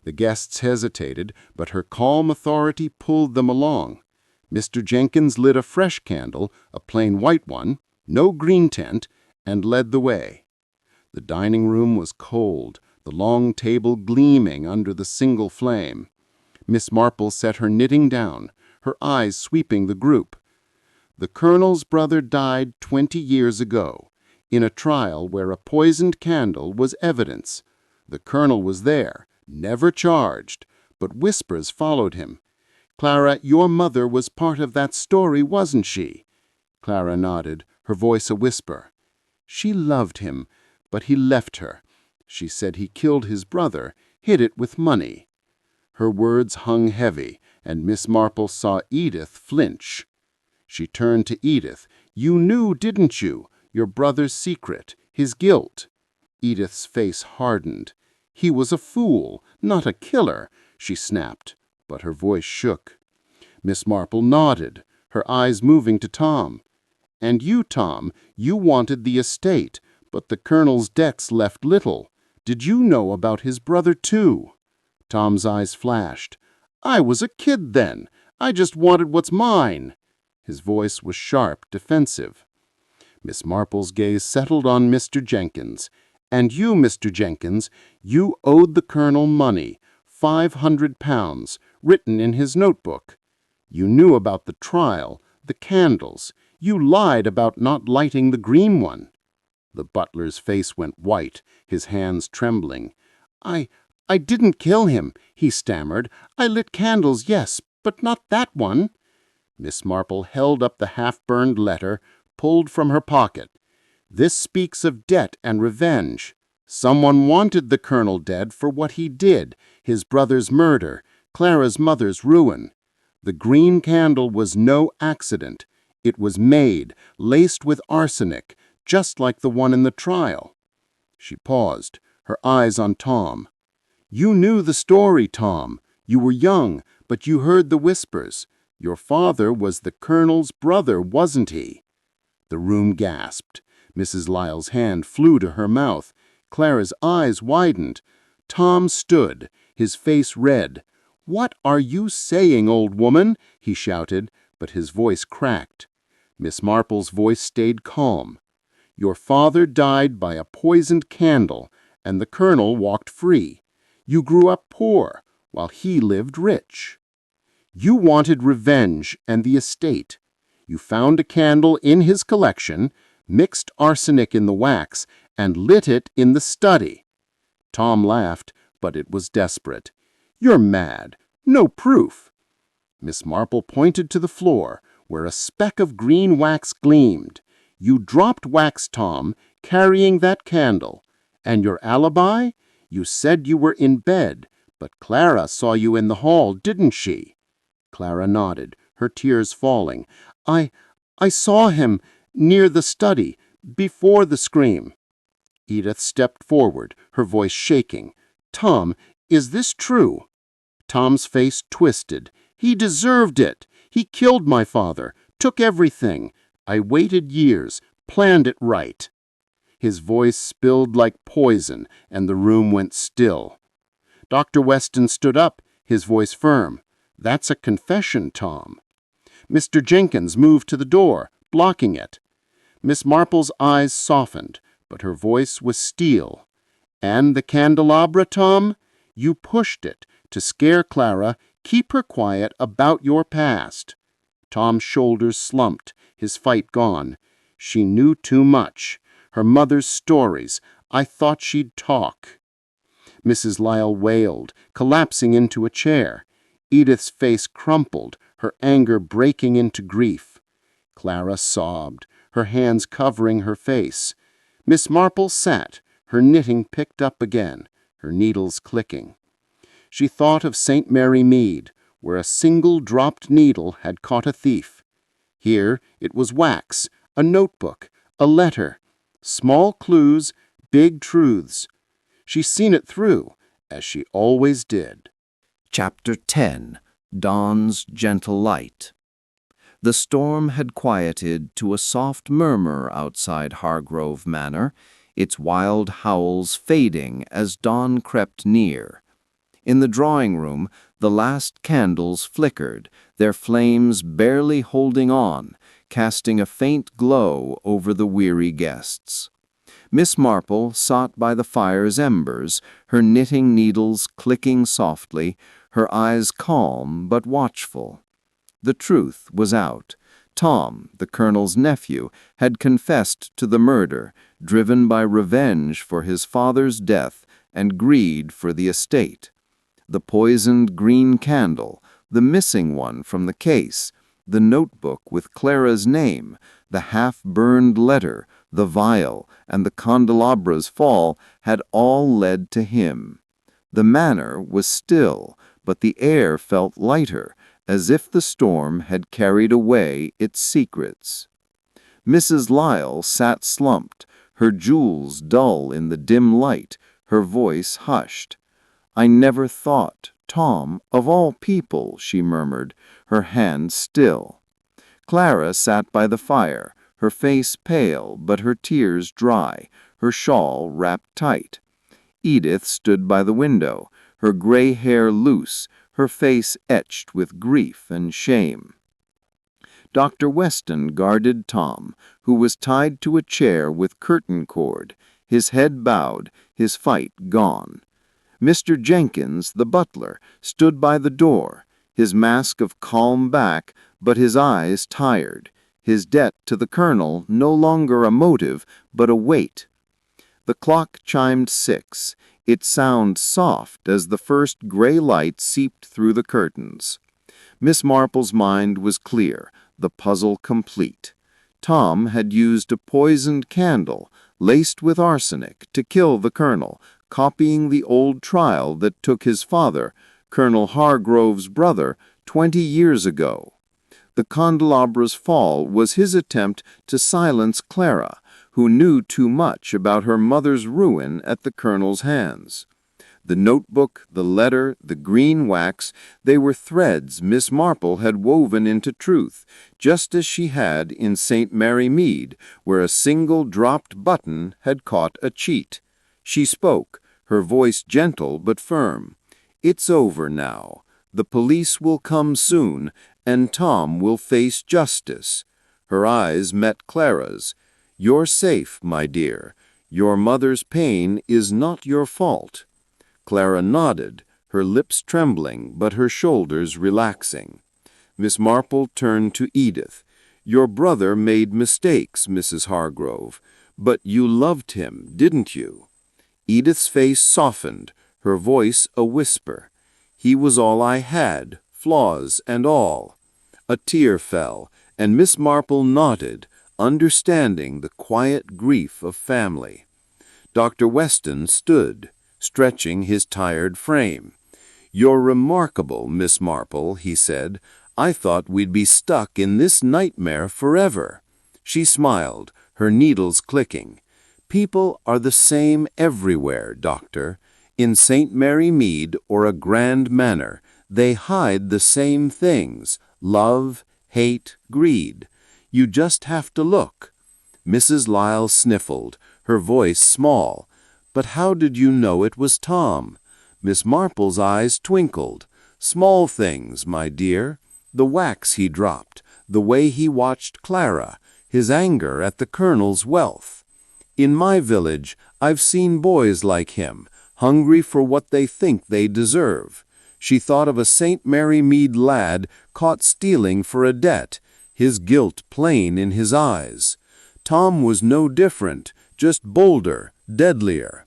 The guests hesitated, but her calm authority pulled them along. Mr. Jenkins lit a fresh candle, a plain white one, no green tint, and led the way. The dining room was cold, the long table gleaming under the single flame. Miss Marple set her knitting down, her eyes sweeping the group. "The Colonel's brother died 20 years ago, in a trial where a poisoned candle was evidence. The Colonel was there, never charged, but whispers followed him. Clara, your mother was part of that story, wasn't she?" Clara nodded, her voice a whisper. "She loved him, but he left her. She said he killed his brother, hid it with money." Her words hung heavy, and Miss Marple saw Edith flinch. She turned to Edith. "You knew, didn't you? Your brother's secret, his guilt." Edith's face hardened. "He was a fool, not a killer," she snapped. but her voice shook. Miss Marple nodded, her eyes moving to Tom. "And you, Tom, you wanted the estate, but the Colonel's debts left little. Did you know about his brother, too?" Tom's eyes flashed. "I was a kid then. I just wanted what's mine." His voice was sharp, defensive. Miss Marple's gaze settled on Mr. Jenkins. "And you, Mr. Jenkins, you owed the Colonel money, £500, written in his notebook. You knew about the trial, the candles. You lied about not lighting the green one." The butler's face went white, his hands trembling. I didn't kill him," he stammered. "I lit candles, yes, but not that one." Miss Marple held up the half-burned letter, pulled from her pocket. "This speaks of debt and revenge. Someone wanted the Colonel dead for what he did, his brother's murder, Clara's mother's ruin. The green candle was no accident. It was made, laced with arsenic, just like the one in the trial." She paused, her eyes on Tom. "You knew the story, Tom. You were young, but you heard the whispers. Your father was the Colonel's brother, wasn't he?" The room gasped. Mrs. Lyle's hand flew to her mouth. Clara's eyes widened. Tom stood, his face red. "What are you saying, old woman?" he shouted, but his voice cracked. Miss Marple's voice stayed calm. "Your father died by a poisoned candle, and the Colonel walked free. You grew up poor, while he lived rich. You wanted revenge and the estate. You found a candle in his collection, mixed arsenic in the wax, and lit it in the study." Tom laughed, but it was desperate. "You're mad. No proof." Miss Marple pointed to the floor, where a speck of green wax gleamed. "You dropped wax, Tom, carrying that candle. And your alibi? You said you were in bed, but Clara saw you in the hall, didn't she?" Clara nodded, her tears falling. I saw him near the study, before the scream." Edith stepped forward, her voice shaking. "Tom, is this true?" Tom's face twisted. "He deserved it. He killed my father, took everything. I waited years, planned it right." His voice spilled like poison, and the room went still. Dr. Weston stood up, his voice firm. "That's a confession, Tom." Mr. Jenkins moved to the door, blocking it. Miss Marple's eyes softened, but her voice was steel. "And the candelabra, Tom? You pushed it to scare Clara, keep her quiet about your past." Tom's shoulders slumped, his fight gone. She knew too much. Her mother's stories. I thought she'd talk. Mrs. Lyle wailed, collapsing into a chair. Edith's face crumpled, her anger breaking into grief. Clara sobbed, her hands covering her face. Miss Marple sat, her knitting picked up again, her needles clicking. She thought of St. Mary Mead, where a single dropped needle had caught a thief. Here it was wax, a notebook, a letter. Small clues, big truths. She's seen it through, as she always did. Chapter 10. Dawn's Gentle Light. The storm had quieted to a soft murmur outside Hargrove Manor, its wild howls fading as dawn crept near. In the drawing-room, the last candles flickered, their flames barely holding on, casting a faint glow over the weary guests. Miss Marple sat by the fire's embers, her knitting needles clicking softly, her eyes calm but watchful. The truth was out. Tom, the Colonel's nephew, had confessed to the murder, driven by revenge for his father's death and greed for the estate. The poisoned green candle, the missing one from the case, the notebook with Clara's name, the half-burned letter, the vial, and the candelabra's fall had all led to him. The manor was still, but the air felt lighter, as if the storm had carried away its secrets. Mrs. Lyle sat slumped, her jewels dull in the dim light, her voice hushed. "I never thought," Tom, of all people, she murmured, her hand still. Clara sat by the fire, her face pale but her tears dry, her shawl wrapped tight. Edith stood by the window, her gray hair loose, her face etched with grief and shame. Dr. Weston guarded Tom, who was tied to a chair with curtain cord, his head bowed, his fight gone. Mr. Jenkins, the butler, stood by the door, his mask of calm back, but his eyes tired, his debt to the colonel no longer a motive, but a weight. The clock chimed 6, its sound soft as the first gray light seeped through the curtains. Miss Marple's mind was clear, the puzzle complete. Tom had used a poisoned candle, laced with arsenic, to kill the colonel, copying the old trial that took his father, Colonel Hargrove's brother, 20 years ago. The candelabra's fall was his attempt to silence Clara, who knew too much about her mother's ruin at the colonel's hands. The notebook, the letter, the green wax, they were threads Miss Marple had woven into truth, just as she had in St. Mary Mead, where a single dropped button had caught a cheat. She spoke, her voice gentle but firm. "It's over now. The police will come soon, and Tom will face justice." Her eyes met Clara's. "You're safe, my dear. Your mother's pain is not your fault." Clara nodded, her lips trembling but her shoulders relaxing. Miss Marple turned to Edith. "Your brother made mistakes, Mrs. Hargrove, but you loved him, didn't you?" Edith's face softened, her voice a whisper. "He was all I had, flaws and all." A tear fell, and Miss Marple nodded, understanding the quiet grief of family. Dr. Weston stood, stretching his tired frame. "You're remarkable, Miss Marple," he said. "I thought we'd be stuck in this nightmare forever." She smiled, her needles clicking. "People are the same everywhere, Doctor. In St. Mary Mead or a grand manor, they hide the same things: love, hate, greed. You just have to look." Mrs. Lyle sniffled, her voice small. "But how did you know it was Tom?" Miss Marple's eyes twinkled. "Small things, my dear. The wax he dropped, the way he watched Clara, his anger at the colonel's wealth. In my village, I've seen boys like him, hungry for what they think they deserve." She thought of a St. Mary Mead lad caught stealing for a debt, his guilt plain in his eyes. Tom was no different, just bolder, deadlier.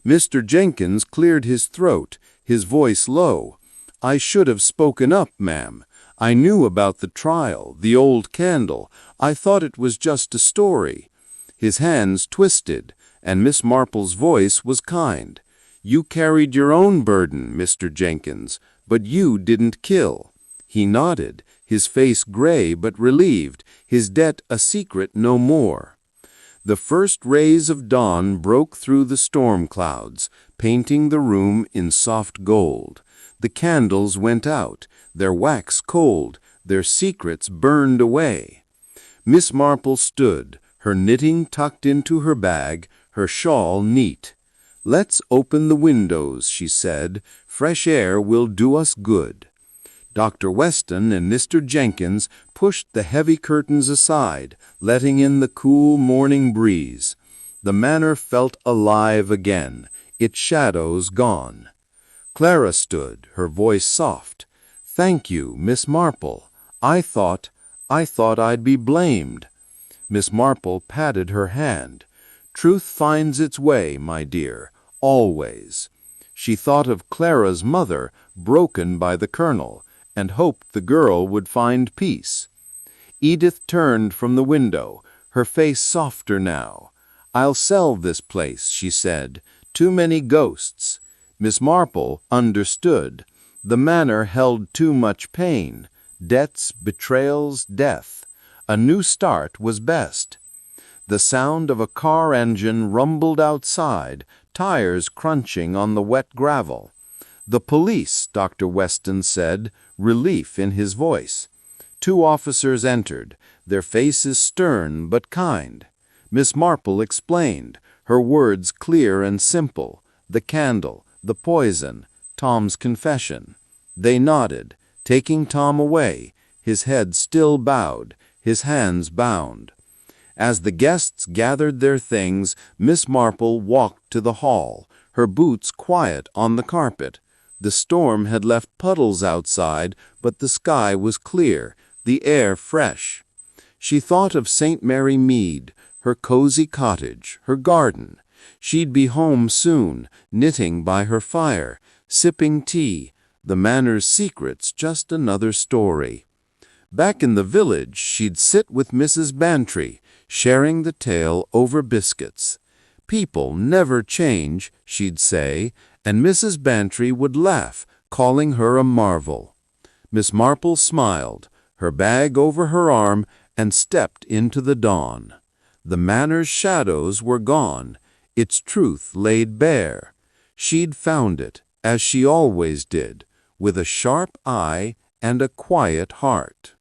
Mr. Jenkins cleared his throat, his voice low. "I should have spoken up, ma'am. I knew about the trial, the old candle. I thought it was just a story." His hands twisted, and Miss Marple's voice was kind. "You carried your own burden, Mr. Jenkins, but you didn't kill." He nodded, his face gray but relieved, his debt a secret no more. The first rays of dawn broke through the storm clouds, painting the room in soft gold. The candles went out, their wax cold, their secrets burned away. Miss Marple stood, her knitting tucked into her bag, her shawl neat. "Let's open the windows," she said. "Fresh air will do us good." Dr. Weston and Mr. Jenkins pushed the heavy curtains aside, letting in the cool morning breeze. The manor felt alive again, its shadows gone. Clara stood, her voice soft. "Thank you, Miss Marple. I thought I'd be blamed." Miss Marple patted her hand. "Truth finds its way, my dear, always." She thought of Clara's mother, broken by the colonel, and hoped the girl would find peace. Edith turned from the window, her face softer now. "I'll sell this place," she said. "Too many ghosts." Miss Marple understood. The manor held too much pain, debts, betrayals, death. A new start was best. The sound of a car engine rumbled outside, tires crunching on the wet gravel. The police, Dr. Weston said, relief in his voice. 2 officers entered, their faces stern but kind. Miss Marple explained, her words clear and simple, the candle, the poison, Tom's confession. They nodded, taking Tom away, his head still bowed, his hands bound. As the guests gathered their things, Miss Marple walked to the hall, her boots quiet on the carpet. The storm had left puddles outside, but the sky was clear, the air fresh. She thought of St. Mary Mead, her cozy cottage, her garden. She'd be home soon, knitting by her fire, sipping tea, the manor's secrets just another story. Back in the village, she'd sit with Mrs. Bantry, sharing the tale over biscuits. People never change, she'd say, and Mrs. Bantry would laugh, calling her a marvel. Miss Marple smiled, her bag over her arm, and stepped into the dawn. The manor's shadows were gone, its truth laid bare. She'd found it, as she always did, with a sharp eye and a quiet heart.